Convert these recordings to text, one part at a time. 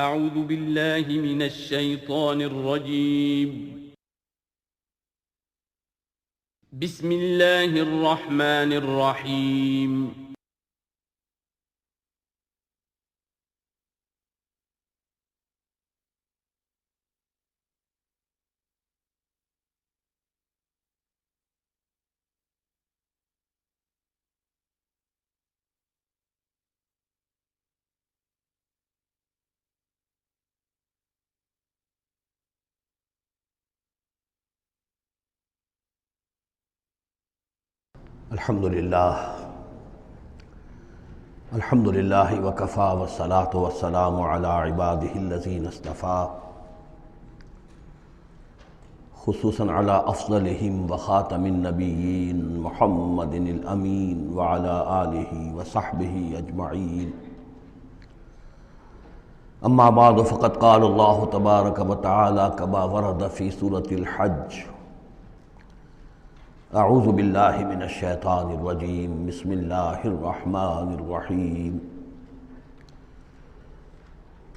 اعوذ باللہ من الشیطان الرجیم بسم اللہ الرحمن الرحیم الحمدللہ وکفی والصلاة والسلام علی عباده الذین اصطفی، خصوصاً علی افضلہم وخاتم النبیین محمد الامین وعلی آلہ وصحبہ اجمعین. اما بعد فقد قال اللہ تبارک وتعالی کما ورد فی سورۃ الحج: اعوذ باللہ من الشیطان الرجیم بسم اللہ الرحمن الرحیم.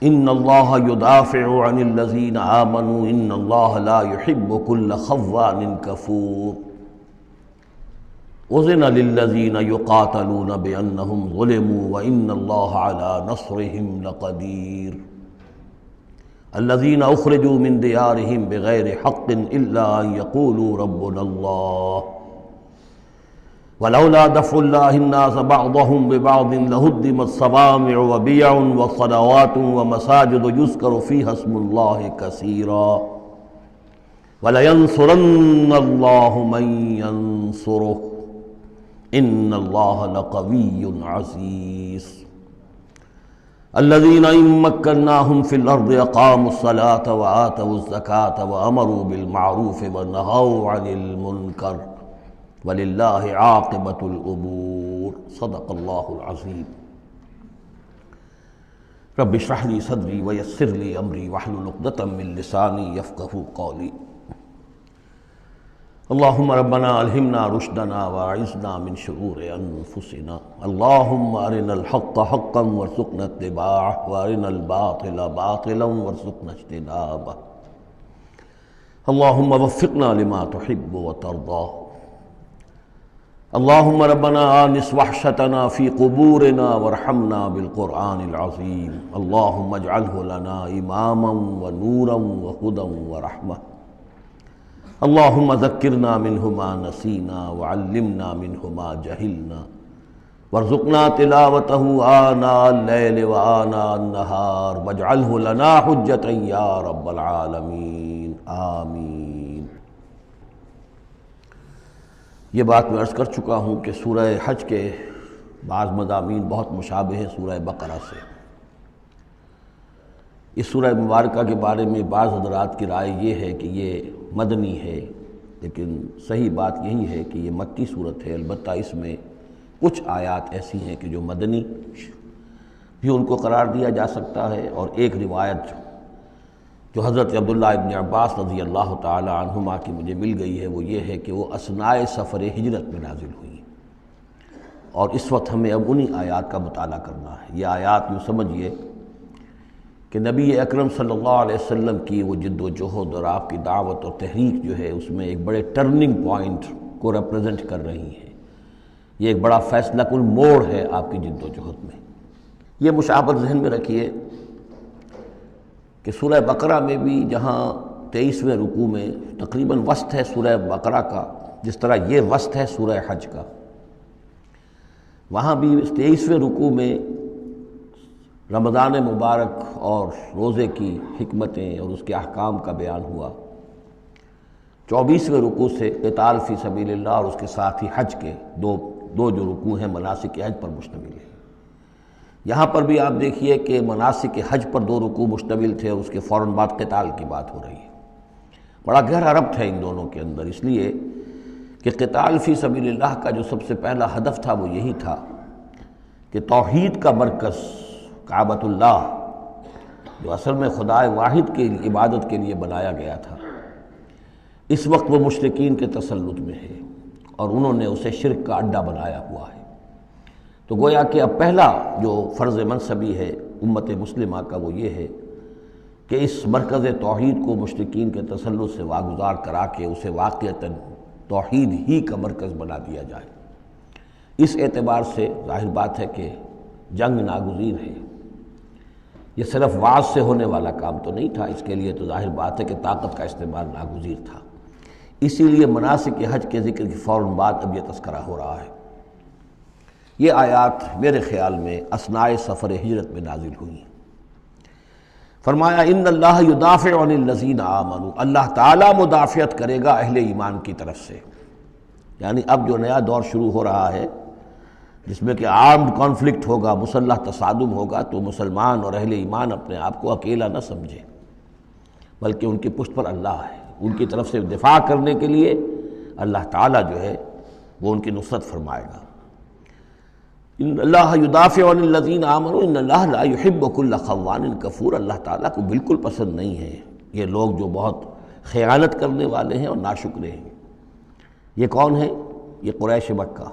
ان اللہ یدافع عن الذین آمنوا ان اللہ لا يحب كل خوان کفور. اذن للذین یقاتلون بانہم ظلموا وان اللہ علی نصرہم لقدیر. الذين اخرجوا من ديارهم بغير حق الا ان يقولوا ربنا الله ولولا دفع الله الناس بعضهم ببعض لهدمت صوامع وبيع وصلوات ومساجد يذكر فيها اسم الله كثيرا ولينصرن الله من ينصره ان الله لقوي عزيز. الذين إن مكناهم في الأرض أقاموا الصلاة وآتوا الزكاة وأمروا بالمعروف ونهوا عن المنكر ولله عاقبة الأمور. صدق الله العظيم. رب اشرح لي صدري ويسر لي أمري واحلل عقدة من لساني يفقهوا قولي. اللهم ربنا الہمنا رشدنا واعذنا من شرور انفسنا. اللهم ارنا الحق حقا وارزقنا اتباعه وارنا الباطل باطلا وارزقنا اجتنابه. اللهم وفقنا لما تحب وترضى. اللهم ربنا آنس وحشتنا في قبورنا وارحمنا بالقرآن العظيم. اللهم اجعله لنا إماما ونورا وهدى ورحمة. اللهم ذکرنا منہ ما نسینا وعلمنا منہ ما جہلنا وارزقنا تلاوته آناء اللیل وآناء النہار واجعلہ لنا حجتا یا رب العالمین آمین. یہ بات میں عرض کر چکا ہوں کہ سورہ حج کے بعض مضامین بہت مشابہ ہیں سورہ بقرہ سے. اس سورہ مبارکہ کے بارے میں بعض حضرات کی رائے یہ ہے کہ یہ مدنی ہے، لیکن صحیح بات یہی ہے کہ یہ مکی صورت ہے. البتہ اس میں کچھ آیات ایسی ہیں کہ جو مدنی بھی ان کو قرار دیا جا سکتا ہے. اور ایک روایت جو حضرت عبداللہ ابن عباس رضی اللہ تعالی عنہما کی مجھے مل گئی ہے وہ یہ ہے کہ وہ اثناء سفر ہجرت میں نازل ہوئی، اور اس وقت ہمیں اب انہی آیات کا مطالعہ کرنا ہے. یہ آیات یوں سمجھیے کہ نبی اکرم صلی اللہ علیہ وسلم کی وہ جد و جہد اور آپ کی دعوت اور تحریک جو ہے اس میں ایک بڑے ٹرننگ پوائنٹ کو ریپرزنٹ کر رہی ہیں. یہ ایک بڑا فیصلہ کن موڑ ہے آپ کی جد و جہد میں. یہ مشابہت ذہن میں رکھیے کہ سورہ بقرہ میں بھی جہاں 23ویں رکوع میں تقریباً وسط ہے سورہ بقرہ کا، جس طرح یہ وسط ہے سورہ حج کا، وہاں بھی 23ویں رکوع میں رمضان مبارک اور روزے کی حکمتیں اور اس کے احکام کا بیان ہوا. 24ویں رکوع سے قتال فی سبیل اللہ اور اس کے ساتھ ہی حج کے دو جو رکوع ہیں مناسک حج پر مشتمل ہیں. یہاں پر بھی آپ دیکھیے کہ مناسک حج پر 2 رکوع مشتمل تھے اور اس کے فوراً بعد قتال کی بات ہو رہی ہے. بڑا گہرا ربط ہے ان دونوں کے اندر، اس لیے کہ قتال فی سبیل اللہ کا جو سب سے پہلا ہدف تھا وہ یہی تھا کہ توحید کا مرکز کعبۃ اللہ جو اصل میں خدا واحد کی عبادت کے لیے بنایا گیا تھا، اس وقت وہ مشرکین کے تسلط میں ہے اور انہوں نے اسے شرک کا اڈہ بنایا ہوا ہے. تو گویا کہ اب پہلا جو فرض منصبی ہے امت مسلمہ کا وہ یہ ہے کہ اس مرکز توحید کو مشرکین کے تسلط سے واگزار کرا کے اسے واقعتاً توحید ہی کا مرکز بنا دیا جائے۔ اس اعتبار سے ظاہر بات ہے کہ جنگ ناگزیر ہے۔ یہ صرف وعظ سے ہونے والا کام تو نہیں تھا، اس کے لیے تو ظاہر بات ہے کہ طاقت کا استعمال ناگزیر تھا۔ اسی لیے مناسک حج کے ذکر کی فوراً بعد اب یہ تذکرہ ہو رہا ہے۔ یہ آیات میرے خیال میں اثناء سفر ہجرت میں نازل ہوئی ہیں۔ فرمایا ان اللہ یدافع عن الذین آمنوا، اللہ تعالیٰ مدافعت کرے گا اہل ایمان کی طرف سے۔ یعنی اب جو نیا دور شروع ہو رہا ہے جس میں کہ آرمڈ کانفلکٹ ہوگا، مسلح تصادم ہوگا، تو مسلمان اور اہل ایمان اپنے آپ کو اکیلا نہ سمجھے، بلکہ ان کی پشت پر اللہ ہے۔ ان کی طرف سے دفاع کرنے کے لیے اللہ تعالیٰ جو ہے وہ ان کی نصرت فرمائے گا۔ ان اللہ یدافع عن الذین آمنوا ان اللہ لا یحب کل خوان کفور، اللہ تعالیٰ کو بالکل پسند نہیں ہے یہ لوگ جو بہت خیانت کرنے والے ہیں اور ناشکرے ہیں۔ یہ کون ہیں؟ یہ قریش مکہ،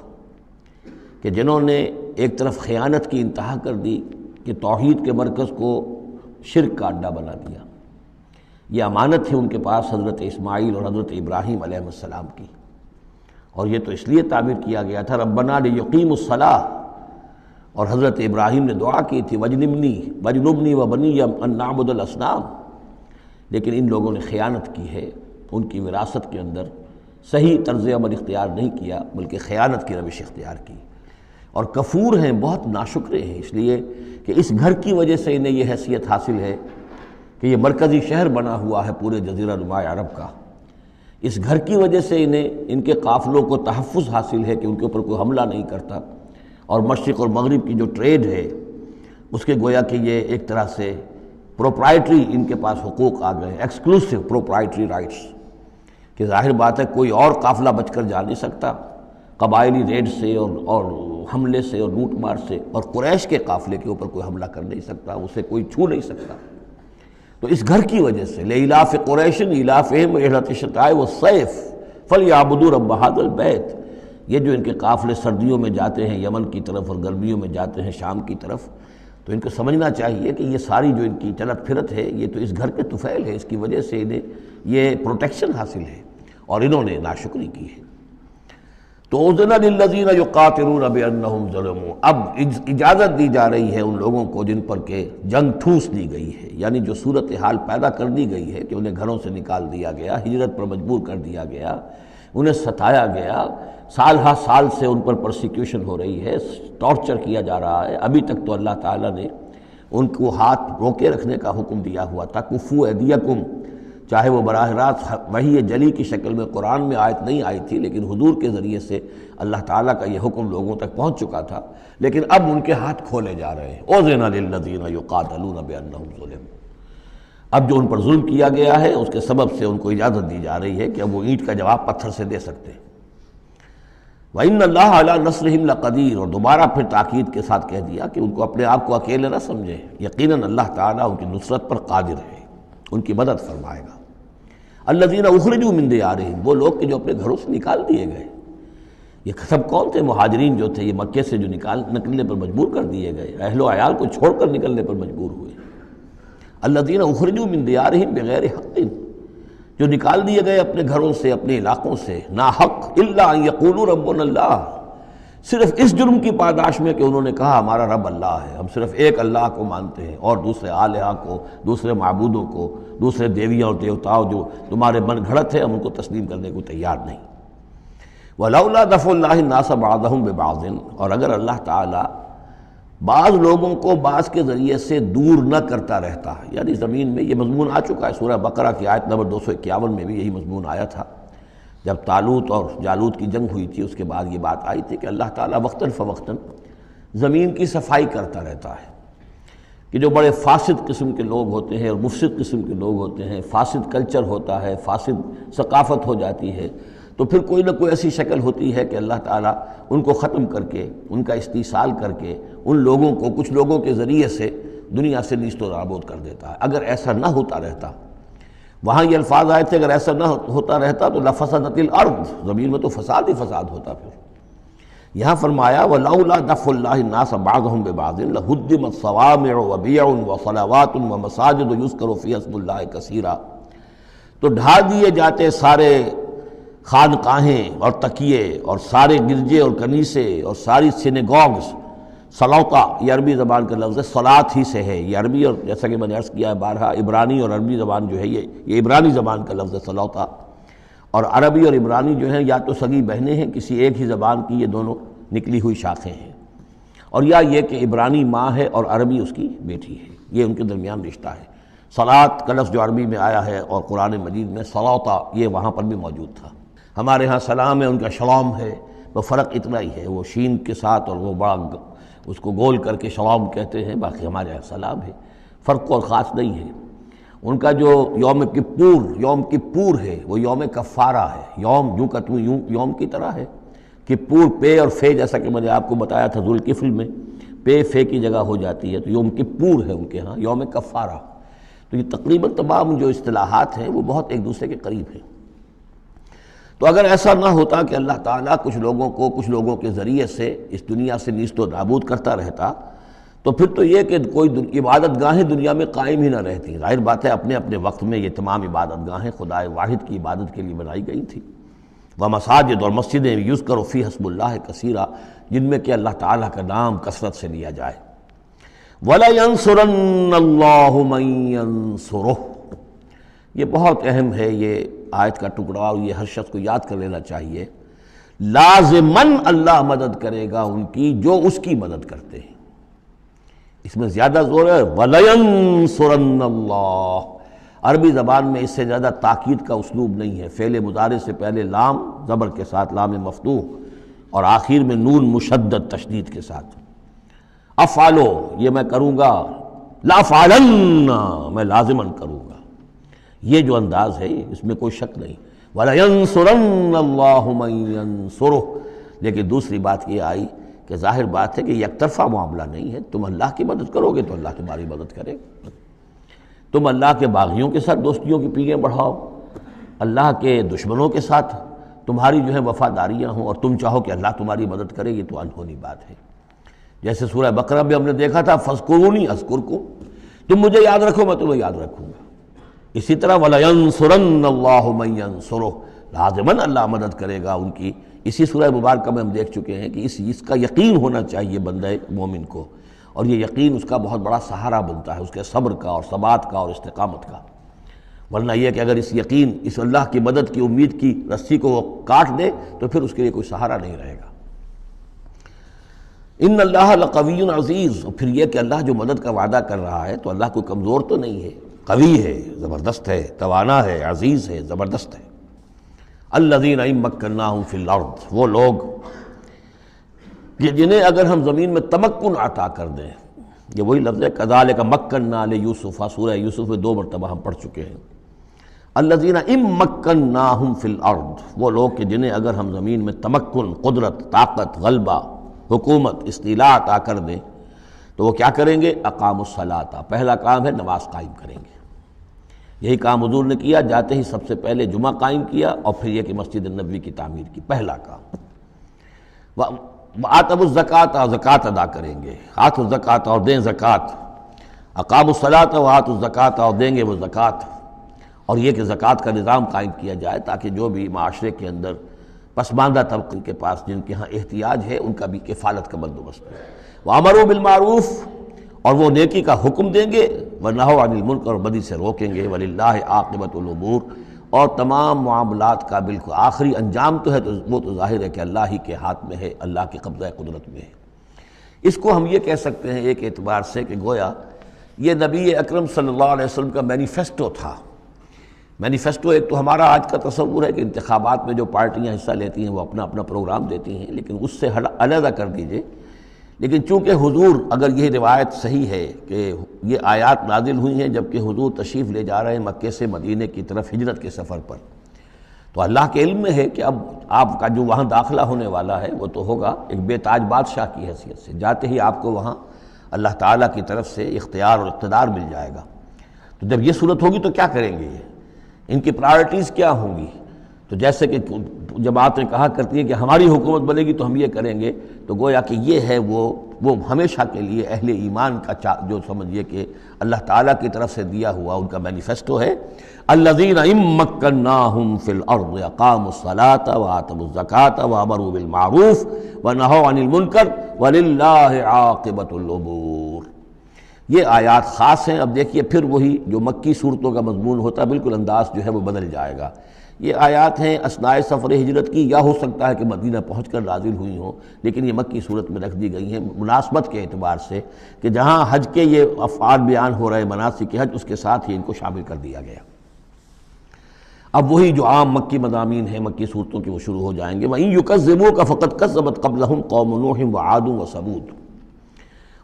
کہ جنہوں نے ایک طرف خیانت کی انتہا کر دی کہ توحید کے مرکز کو شرک کا اڈا بنا دیا۔ یہ امانت تھی ان کے پاس حضرت اسماعیل اور حضرت ابراہیم علیہ السلام کی، اور یہ تو اس لیے تعبیر کیا گیا تھا ربنا لیقیموا الصلاۃ، اور حضرت ابراہیم نے دعا کی تھی وجنبنی وبنی ان نعبد الاصنام، لیکن ان لوگوں نے خیانت کی ہے، ان کی وراثت کے اندر صحیح طرز عمل اختیار نہیں کیا بلکہ خیانت کی روش اختیار کی، اور کفور ہیں، بہت ناشکرے ہیں، اس لیے کہ اس گھر کی وجہ سے انہیں یہ حیثیت حاصل ہے کہ یہ مرکزی شہر بنا ہوا ہے پورے جزیرہ نما عرب کا۔ اس گھر کی وجہ سے ان کے قافلوں کو تحفظ حاصل ہے کہ ان کے اوپر کوئی حملہ نہیں کرتا، اور مشرق اور مغرب کی جو ٹریڈ ہے اس کے گویا کہ یہ ایک طرح سے پروپرائٹری ان کے پاس حقوق آ گئے، ایکسکلوسیو پروپرائٹری رائٹس، کہ ظاہر بات ہے کوئی اور قافلہ بچ کر جا نہیں سکتا قبائلی ریڈ سے اور حملے سے اور لوٹ مار سے، اور قریش کے قافلے کے اوپر کوئی حملہ کر نہیں سکتا، اسے کوئی چھو نہیں سکتا۔ تو اس گھر کی وجہ سے لإلاف قریش إِلَافِهِمْ رِحْلَةَ الشِّتَاءِ وَالصَّيْفِ فَلْيَعْبُدُوا رَبَّ هَذَا الْبَيْتِ، یہ جو ان کے قافلے سردیوں میں جاتے ہیں یمن کی طرف اور گرمیوں میں جاتے ہیں شام کی طرف، تو ان کو سمجھنا چاہیے کہ یہ ساری جو ان کی چلت پھرت ہے یہ تو اس گھر کے طفیل ہے، اس کی وجہ سے انہیں یہ پروٹیکشن حاصل ہے، اور انہوں نے ناشکری کی ہے۔ تو اذن للذین یقاتلون بانہم ظلموا، اب اجازت دی جا رہی ہے ان لوگوں کو جن پر کہ جنگ ٹھوس دی گئی ہے، یعنی جو صورتحال پیدا کر دی گئی ہے کہ انہیں گھروں سے نکال دیا گیا، ہجرت پر مجبور کر دیا گیا، انہیں ستایا گیا، سال ہا سال سے ان پر پرسیکیوشن ہو رہی ہے، ٹارچر کیا جا رہا ہے۔ ابھی تک تو اللہ تعالیٰ نے ان کو ہاتھ روکے رکھنے کا حکم دیا ہوا تھا، کفوا ایدیکم، چاہے وہ براہ راست وحی جلی کی شکل میں قرآن میں آیت نہیں آئی تھی، لیکن حضور کے ذریعے سے اللہ تعالیٰ کا یہ حکم لوگوں تک پہنچ چکا تھا، لیکن اب ان کے ہاتھ کھولے جا رہے ہیں۔ اذن للذین یقاتلون بانہم ظلموا، اب جو ان پر ظلم کیا گیا ہے اس کے سبب سے ان کو اجازت دی جا رہی ہے کہ اب وہ اینٹ کا جواب پتھر سے دے سکتے ہیں۔ وَإِنَّ اللَّهَ عَلَىٰ نَصْرِهِمْ لَقَدِيرٌ، اور دوبارہ پھر تاکید کے ساتھ کہہ دیا کہ ان کو اپنے آپ کو اکیلے نہ سمجھیں، یقیناً اللہ تعالیٰ ان کی نصرت پر قادر ہے، ان کی مدد فرمائے گا۔ الذین اخرجوا من دیارہم، وہ لوگ کہ جو اپنے گھروں سے نکال دیے گئے، یہ سب کون تھے؟ مہاجرین جو تھے، یہ مکے سے جو نکلنے پر مجبور کر دیے گئے، اہل و عیال کو چھوڑ کر نکلنے پر مجبور ہوئے۔ الذین اخرجوا من دیارہم بغیر حق، جو نکال دیے گئے اپنے گھروں سے، اپنے علاقوں سے نا حق، الا ان یقولوا ربنا اللہ، صرف اس جرم کی پاداش میں کہ انہوں نے کہا ہمارا رب اللہ ہے، ہم صرف ایک اللہ کو مانتے ہیں اور دوسرے آلہہ کو، دوسرے معبودوں کو، دوسرے دیویاں اور دیوتاؤں جو تمہارے من گھڑت ہے ہم ان کو تسلیم کرنے کو تیار نہیں۔ وَلَوْلَا دَفْعُ اللَّهِ النَّاسَ بَعْضَهُمْ بِبَعْضٍ، اور اگر اللہ تعالیٰ بعض لوگوں کو بعض کے ذریعے سے دور نہ کرتا رہتا، یعنی زمین میں یہ مضمون آ چکا ہے، سورہ بقرہ کی آیت نمبر 251 میں بھی یہی مضمون آیا تھا، جب طالوت اور جالوت کی جنگ ہوئی تھی، اس کے بعد یہ بات آئی تھی کہ اللہ تعالیٰ وقتاً فوقتاً زمین کی صفائی کرتا رہتا ہے، کہ جو بڑے فاسد قسم کے لوگ ہوتے ہیں اور مفسد قسم کے لوگ ہوتے ہیں، فاسد کلچر ہوتا ہے، فاسد ثقافت ہو جاتی ہے، تو پھر کوئی نہ کوئی ایسی شکل ہوتی ہے کہ اللہ تعالیٰ ان کو ختم کر کے، ان کا استیصال کر کے، ان لوگوں کو کچھ لوگوں کے ذریعے سے دنیا سے نیست و نابود کر دیتا ہے۔ اگر ایسا نہ ہوتا رہتا، وہاں یہ الفاظ آئے تھے اگر ایسا نہ ہوتا رہتا تو لفسدت الارض، زمین میں تو فساد ہی فساد ہوتا پھر، یہاں فرمایا وَلَوْلَا دَفْعُ اللَّهِ النَّاسَ بَعْضَهُم بِبَعْضٍ لَهُدِّمَتْ صَوَامِعُ وَبِيَعٌ وَصَلَوَاتٌ وَمَسَاجِدُ يُذْكَرُ فِيهَا اسْمُ اللَّهِ كَثِيرًا، تو ڈھا دیے جاتے سارے خانقاہیں اور تکیے اور سارے گرجے اور کنیسے اور ساری سینیگوگز۔ صلوتا یہ عربی زبان کا لفظ ہے، صلاۃ ہی سے ہے، یہ عربی اور جیسا کہ میں نے عرض کیا ہے بارہا عبرانی اور عربی زبان جو ہے یہ عبرانی زبان کا لفظ ہے صلوتا، اور عربی اور عبرانی جو ہیں یا تو سگی بہنیں ہیں، کسی ایک ہی زبان کی یہ دونوں نکلی ہوئی شاخیں ہیں، اور یا یہ کہ عبرانی ماں ہے اور عربی اس کی بیٹی ہے، یہ ان کے درمیان رشتہ ہے۔ صلاۃ کا لفظ جو عربی میں آیا ہے اور قرآن مجید میں صلوتا یہ وہاں پر بھی موجود تھا۔ ہمارے ہاں سلام ہے، ان کا شلام ہے، وہ فرق اتنا ہی ہے، وہ شین کے ساتھ اور وہ بڑا اس کو گول کر کے شلام کہتے ہیں، باقی ہمارے یہاں سلام ہے، فرق اور خاص نہیں ہے۔ ان کا جو یوم کپور ہے وہ یوم کفارہ ہے، یوم یوں کا تو یوں یوم کی طرح ہے، کپور پے اور فے جیسا کہ میں نے آپ کو بتایا تھا ذوالکفل میں پے فے کی جگہ ہو جاتی ہے، تو یوم کپور ہے ان کے ہاں، یوم کفارہ۔ تو یہ تقریباً تمام جو اصطلاحات ہیں وہ بہت ایک دوسرے کے قریب ہیں۔ تو اگر ایسا نہ ہوتا کہ اللہ تعالیٰ کچھ لوگوں کے ذریعے سے اس دنیا سے نیست و نابود کرتا رہتا، تو پھر تو یہ کہ کوئی عبادت گاہیں دنیا میں قائم ہی نہ رہتی۔ ظاہر بات ہے اپنے اپنے وقت میں یہ تمام عبادت گاہیں خدا واحد کی عبادت کے لیے بنائی گئی تھیں، ومساجد اور مسجدیں یذکر فیہا اسم اللہ کثیرا، جن میں کہ اللہ تعالیٰ کا نام کثرت سے لیا جائے۔ وَلَيَنصُرَنَّ اللَّهُ مَن يَنصُرُهُ، یہ بہت اہم ہے، یہ آیت کا ٹکڑا، اور یہ ہر شخص کو یاد کر لینا چاہیے۔ لازماً اللہ مدد کرے گا ان کی جو اس کی مدد کرتے ہیں۔ اس میں زیادہ زور ہے وَلَيَنصُرَنَّ اللَّهُ، عربی زبان میں اس سے زیادہ تاکید کا اسلوب نہیں ہے۔ فعل مضارع سے پہلے لام زبر کے ساتھ، لام مفتوح، اور آخر میں نون مشدد تشدید کے ساتھ۔ افعلو یہ میں کروں گا، لافعلن میں لازماً کروں گا، یہ جو انداز ہے اس میں کوئی شک نہیں۔ وَلَيَنصُرَنَّ اللَّهُ مَن يَنصُرُهُ، لیکن دوسری بات یہ آئی کہ ظاہر بات ہے کہ یک طرفہ معاملہ نہیں ہے، تم اللہ کی مدد کرو گے تو اللہ تمہاری مدد کرے گا۔ تم اللہ کے باغیوں کے ساتھ دوستیوں کی پیلیں بڑھاؤ، اللہ کے دشمنوں کے ساتھ تمہاری جو ہے وفاداریاں ہوں، اور تم چاہو کہ اللہ تمہاری مدد کرے، یہ تو انہونی بات ہے۔ جیسے سورہ بقرہ میں ہم نے دیکھا تھا فَاذْكُرُونِي أَذْكُرْكُمْ، تم مجھے یاد رکھو میں تمہیں یاد رکھوں گا۔ اسی طرح وَلَيَنصُرَنَّ اللَّهُ مَن يَنصُرُهُ، لازماً اللہ مدد کرے گا ان کی۔ اسی سورہ مبارکہ میں ہم دیکھ چکے ہیں کہ اس کا یقین ہونا چاہیے بندہ مومن کو، اور یہ یقین اس کا بہت بڑا سہارا بنتا ہے، اس کے صبر کا اور ثبات کا اور استقامت کا۔ ورنہ یہ کہ اگر اس یقین، اس اللہ کی مدد کی امید کی رسی کو وہ کاٹ دے تو پھر اس کے لیے کوئی سہارا نہیں رہے گا۔ ان اللہ لقوی عزیز، اور پھر یہ کہ اللہ جو مدد کا وعدہ کر رہا ہے تو اللہ کوئی کمزور تو نہیں ہے، قوی ہے، زبردست ہے، توانا ہے، عزیز ہے، زبردست ہے۔ الذین ان مکناہم فی الارض، وہ لوگ کہ جنہیں اگر ہم زمین میں تمکن عطا کر دیں، یہ وہی لفظ ہے کذالک مکننا لیوسف، سورہ یوسف میں 2 مرتبہ ہم پڑھ چکے ہیں۔ الذین ان مکناہم فی الارض، وہ لوگ کہ جنہیں اگر ہم زمین میں تمکن، قدرت، طاقت، غلبہ، حکومت، استیلاء عطا کر دیں تو وہ کیا کریں گے؟ اقاموا الصلاۃ، پہلا کام ہے نماز قائم کریں گے۔ یہی کام حضور نے کیا، جاتے ہی سب سے پہلے جمعہ قائم کیا، اور پھر یہ کہ مسجد نبوی کی تعمیر کی، پہلا کام۔ وآتوا الزکوٰۃ، زکوٰۃ ادا کریں گے، آتوا الزکوٰۃ، اور دیں زکوٰۃ، اقاموا الصلاۃ وآتوا الزکوٰۃ، اور دیں گے وہ زکوٰۃ، اور یہ کہ زکوٰۃ کا نظام قائم کیا جائے تاکہ جو بھی معاشرے کے اندر پسماندہ طبقے کے پاس جن کے ہاں احتیاج ہے ان کا بھی کفالت کا بندوبست ہو۔ وَأَمَرُوا بِالْمَعْرُوفِ، اور وہ نیکی کا حکم دیں گے، وَنَہَوْا عَنِ الْمُنکَرِ، اور بدی سے روکیں گے، وَلِلَّهِ عَاقِبَةُ الْأُمُورِ، اور تمام معاملات کا بالکل آخری انجام تو ہے، تو وہ تو ظاہر ہے کہ اللہ ہی کے ہاتھ میں ہے، اللہ کی قبضہ قدرت میں ہے۔ اس کو ہم یہ کہہ سکتے ہیں ایک اعتبار سے کہ گویا یہ نبی اکرم صلی اللہ علیہ وسلم کا مینیفیسٹو تھا۔ مینیفیسٹو ایک تو ہمارا آج کا تصور ہے کہ انتخابات میں جو پارٹیاں حصہ لیتی ہیں وہ اپنا اپنا پروگرام دیتی ہیں، لیکن اس سے علیحدہ کر دیجئے۔ لیکن چونکہ حضور، اگر یہ روایت صحیح ہے کہ یہ آیات نازل ہوئی ہیں جبکہ حضور تشریف لے جا رہے ہیں مکے سے مدینے کی طرف ہجرت کے سفر پر، تو اللہ کے علم میں ہے کہ اب آپ کا جو وہاں داخلہ ہونے والا ہے وہ تو ہوگا ایک بے تاج بادشاہ کی حیثیت سے، جاتے ہی آپ کو وہاں اللہ تعالیٰ کی طرف سے اختیار اور اقتدار مل جائے گا۔ تو جب یہ صورت ہوگی تو کیا کریں گے؟ ان کی پرائرٹیز کیا ہوں گی؟ تو جیسے کہ جماعتیں کہا کرتی ہیں کہ ہماری حکومت بنے گی تو ہم یہ کریں گے، تو گویا کہ یہ ہے وہ ہمیشہ کے لیے اہل ایمان کا جو سمجھیے کہ اللہ تعالیٰ کی طرف سے دیا ہوا ان کا مینیفیسٹو ہے، الذین ان مکناہم فی الارض اقاموا الصلاۃ وآتوا الزکاۃ وامروا بالمعروف ونہوا عن المنکر وللہ عاقبۃ الامور۔ یہ آیات خاص ہیں۔ اب دیکھیے پھر وہی جو مکی صورتوں کا مضمون ہوتا ہے بالکل انداز جو ہے وہ بدل جائے گا۔ یہ آیات ہیں اثناء سفر ہجرت کی، یا ہو سکتا ہے کہ مدینہ پہنچ کر نازل ہوئی ہوں، لیکن یہ مکی صورت میں رکھ دی گئی ہیں مناسبت کے اعتبار سے کہ جہاں حج کے یہ افعال بیان ہو رہے مناسک حج، اس کے ساتھ ہی ان کو شامل کر دیا گیا۔ اب وہی جو عام مکی مضامین ہیں مکی صورتوں کے وہ شروع ہو جائیں گے۔ وَإِن يُكَذِّبُوكَ فَقَدْ كَذَّبَتْ قَبْلَهُمْ قَوْمُ نُوحٍ وَعَادٌ وَثَمُودُ۔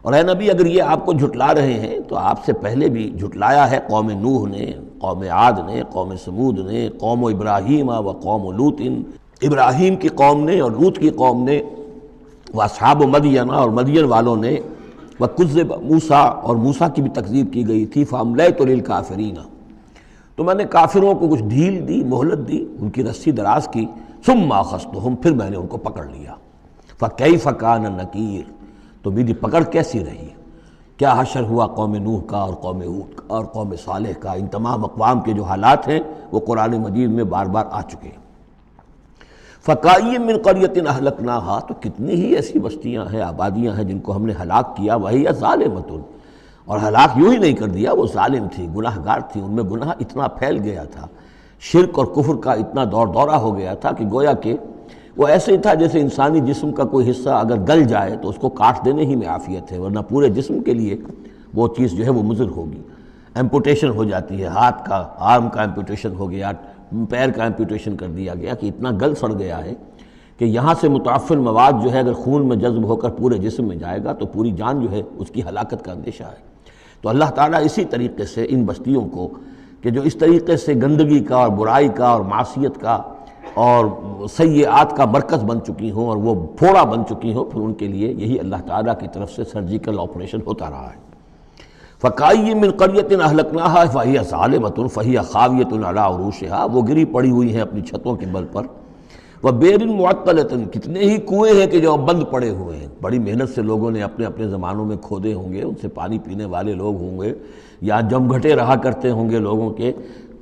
اور اے نبی اگر یہ آپ کو جھٹلا رہے ہیں تو آپ سے پہلے بھی جھٹلایا ہے قوم نوح نے، قوم عاد نے، قوم سمود نے، قوم ابراہیم و قوم لوط، ابراہیم کی قوم نے اور لوط کی قوم نے، واصحاب مدین اور مدین والوں نے، وکذب موسیٰ اور موسیٰ کی بھی تکذیب کی گئی تھی، فاملیت للکافرین، تو میں نے کافروں کو کچھ ڈھیل دی، مہلت دی، ان کی رسی دراز کی، ثم اخذتہم، پھر میں نے ان کو پکڑ لیا، فکیف کان نکیر، تو میری پکڑ کیسی رہی، کیا حشر ہوا قوم نوح کا اور قوم ہود کا اور قوم صالح کا۔ ان تمام اقوام کے جو حالات ہیں وہ قرآن مجید میں بار بار آ چکے ہیں۔ فَكَأَيٍّ مِّن قَرْيَةٍ أَهْلَكْنَاهَا، تو کتنی ہی ایسی بستیاں ہیں، آبادیاں ہیں جن کو ہم نے ہلاک کیا، وَهِيَ ظَالِمَةٌ، اور ہلاک یوں ہی نہیں کر دیا، وہ ظالم تھی، گناہ گار تھی، ان میں گناہ اتنا پھیل گیا تھا، شرک اور کفر کا اتنا دور دورہ ہو گیا تھا کہ گویا کہ وہ ایسے ہی تھا جیسے انسانی جسم کا کوئی حصہ اگر گل جائے تو اس کو کاٹ دینے ہی میں عافیت ہے، ورنہ پورے جسم کے لیے وہ چیز جو ہے وہ مضر ہوگی۔ ایمپوٹیشن ہو جاتی ہے، ہاتھ کا، آرم کا ایمپوٹیشن ہو گیا، پیر کا ایمپوٹیشن کر دیا گیا کہ اتنا گل سڑ گیا ہے کہ یہاں سے متعفن مواد جو ہے اگر خون میں جذب ہو کر پورے جسم میں جائے گا تو پوری جان جو ہے اس کی ہلاکت کا اندیشہ ہے۔ تو اللہ تعالیٰ اسی طریقے سے ان بستیوں کو کہ جو اس طریقے سے گندگی کا اور برائی کا اور معصیت کا اور سیئات کا مرکز بن چکی ہوں اور وہ پھوڑا بن چکی ہوں، پھر ان کے لیے یہی اللہ تعالیٰ کی طرف سے سرجیکل آپریشن ہوتا رہا ہے۔ فَكَأَيٍّ مِّن قَرْيَةٍ أَهْلَكْنَاهَا فَهِيَ ظَالِمَةٌ فَهِيَ خَاوِيَةٌ عَلَىٰ عُرُوشِهَا، وہ گری پڑی ہوئی ہیں اپنی چھتوں کے بل پر۔ وَبِئْرٍ مُعَطَّلَةٍ، کتنے ہی کنویں ہیں کہ جو اب بند پڑے ہوئے ہیں، بڑی محنت سے لوگوں نے اپنے اپنے زمانوں میں کھودے ہوں گے، ان سے پانی پینے والے لوگ ہوں گے یا جمگھٹے رہا کرتے ہوں گے لوگوں کے،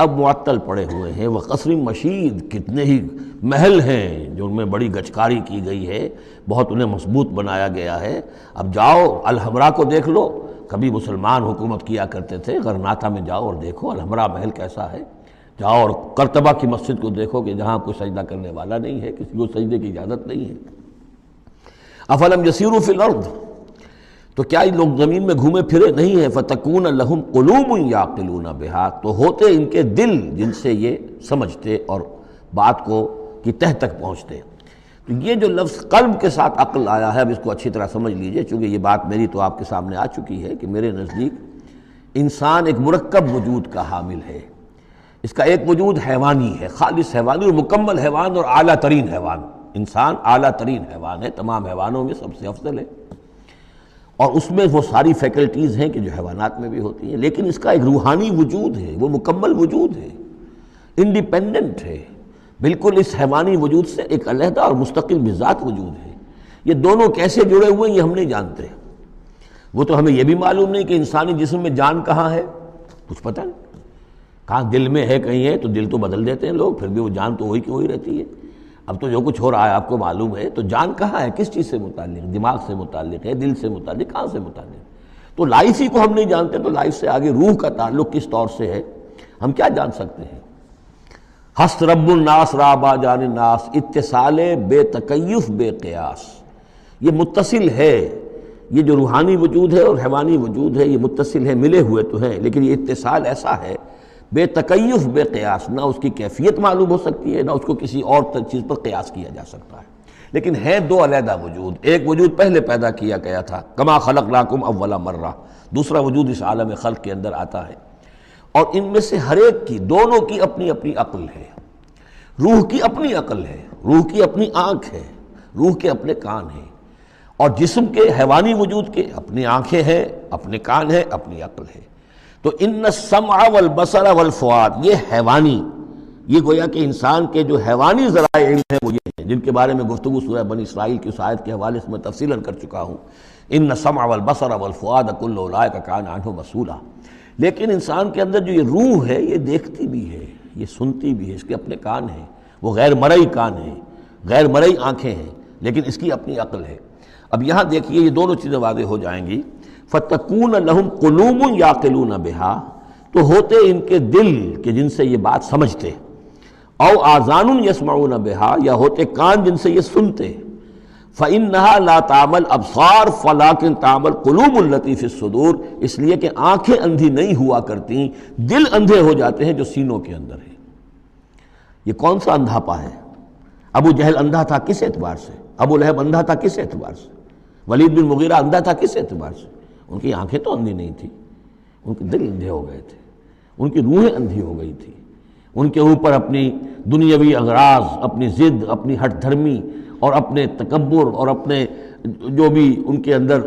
اب معطل پڑے ہوئے ہیں۔ وقصر مشید، کتنے ہی محل ہیں جو ان میں بڑی گچکاری کی گئی ہے، بہت انہیں مضبوط بنایا گیا ہے۔ اب جاؤ الحمرا کو دیکھ لو، کبھی مسلمان حکومت کیا کرتے تھے، غرناطہ میں جاؤ اور دیکھو الحمرا محل کیسا ہے، جاؤ اور قرطبہ کی مسجد کو دیکھو کہ جہاں کوئی سجدہ کرنے والا نہیں ہے، کسی کو سجدے کی اجازت نہیں ہے۔ افلم یسیروا فی الارض، تو کیا یہ لوگ زمین میں گھومے پھرے نہیں ہیں، فتکون لہم قلوب یعقلون بہا، تو ہوتے ان کے دل جن سے یہ سمجھتے اور بات کو کی تہ تک پہنچتے۔ تو یہ جو لفظ قلب کے ساتھ عقل آیا ہے، اب اس کو اچھی طرح سمجھ لیجئے، چونکہ یہ بات میری تو آپ کے سامنے آ چکی ہے کہ میرے نزدیک انسان ایک مرکب وجود کا حامل ہے۔ اس کا ایک وجود حیوانی ہے، خالص حیوانی اور مکمل حیوان اور اعلیٰ ترین حیوان۔ انسان اعلیٰ ترین حیوان ہے، تمام حیوانوں میں سب سے افضل ہے، اور اس میں وہ ساری فیکلٹیز ہیں کہ جو حیوانات میں بھی ہوتی ہیں، لیکن اس کا ایک روحانی وجود ہے، وہ مکمل وجود ہے، انڈیپینڈنٹ ہے، بالکل اس حیوانی وجود سے ایک علیحدہ اور مستقل بذات وجود ہے۔ یہ دونوں کیسے جڑے ہوئے ہیں یہ ہم نہیں جانتے۔ وہ تو ہمیں یہ بھی معلوم نہیں کہ انسانی جسم میں جان کہاں ہے، کچھ پتہ نہیں، کہاں دل میں ہے کہیں ہے، تو دل تو بدل دیتے ہیں لوگ، پھر بھی وہ جان تو وہی کی وہی رہتی ہے۔ اب تو جو کچھ ہو رہا ہے آپ کو معلوم ہے، تو جان کہاں ہے، کس چیز سے متعلق، دماغ سے متعلق ہے، دل سے متعلق، کہاں سے متعلق؟ تو لائف ہی کو ہم نہیں جانتے، تو لائف سے آگے روح کا تعلق کس طور سے ہے ہم کیا جان سکتے ہیں؟ ہست رب الناس رابا جان الناس، اتصال بے تکیف بے قیاس، یہ متصل ہے، یہ جو روحانی وجود ہے اور حیوانی وجود ہے یہ متصل ہے، ملے ہوئے تو ہیں، لیکن یہ اتصال ایسا ہے بے تکیف بے قیاس، نہ اس کی کیفیت معلوم ہو سکتی ہے، نہ اس کو کسی اور چیز پر قیاس کیا جا سکتا ہے، لیکن ہے دو علیحدہ وجود۔ ایک وجود پہلے پیدا کیا گیا تھا، کما خلقناکم اول مرہ، دوسرا وجود اس عالم خلق کے اندر آتا ہے، اور ان میں سے ہر ایک کی، دونوں کی اپنی اپنی عقل ہے۔ روح کی اپنی عقل ہے، روح کی اپنی آنکھ ہے، روح کے اپنے کان ہیں، اور جسم کے حیوانی وجود کے اپنی آنکھیں ہیں، اپنے کان ہیں، اپنی عقل ہے۔ تو ان السمع والبصر والفؤاد، یہ حیوانی یہ گویا کہ انسان کے جو حیوانی ذرائع علم ہیں وہ یہ ہیں، جن کے بارے میں گفتگو سورہ بنی اسرائیل کی اس آیت کے حوالے سے میں تفصیلاً کر چکا ہوں، ان السمع والبصر والفؤاد کل اولئک کان عنہ مسئولا۔ لیکن انسان کے اندر جو یہ روح ہے یہ دیکھتی بھی ہے، یہ سنتی بھی ہے، اس کے اپنے کان ہیں، وہ غیر مرئی کان ہیں، غیر مرئی آنکھیں ہیں، لیکن اس کی اپنی عقل ہے۔ اب یہاں دیکھیے یہ دونوں چیزیں واضح ہو جائیں گی۔ فَتَكُونَ لَهُمْ قُلُوبٌ يَعْقِلُونَ بِهَا، تو ہوتے ان کے دل کہ جن سے یہ بات سمجھتے، او آذان یسمعون بها، یا ہوتے کان جن سے یہ سنتے، فإنها لا تعمى الابصار ولكن تعمى القلوب التي في الصدور، اس لیے کہ آنکھیں اندھی نہیں ہوا کرتی، دل اندھے ہو جاتے ہیں جو سینوں کے اندر ہے۔ یہ کون سا اندھاپا ہے؟ ابو جہل اندھا تھا کس اعتبار سے؟ ابو لہب اندھا تھا کس اعتبار سے؟ ولید بن مغیرہ اندھا تھا کس اعتبار سے؟ ان کی آنکھیں تو اندھی نہیں تھی، ان کے دل اندھے ہو گئے تھے، ان کی روحیں اندھی ہو گئی تھی، ان کے اوپر اپنی دنیاوی اغراض، اپنی ضد، اپنی ہٹ دھرمی اور اپنے تکبر اور اپنے جو بھی ان کے اندر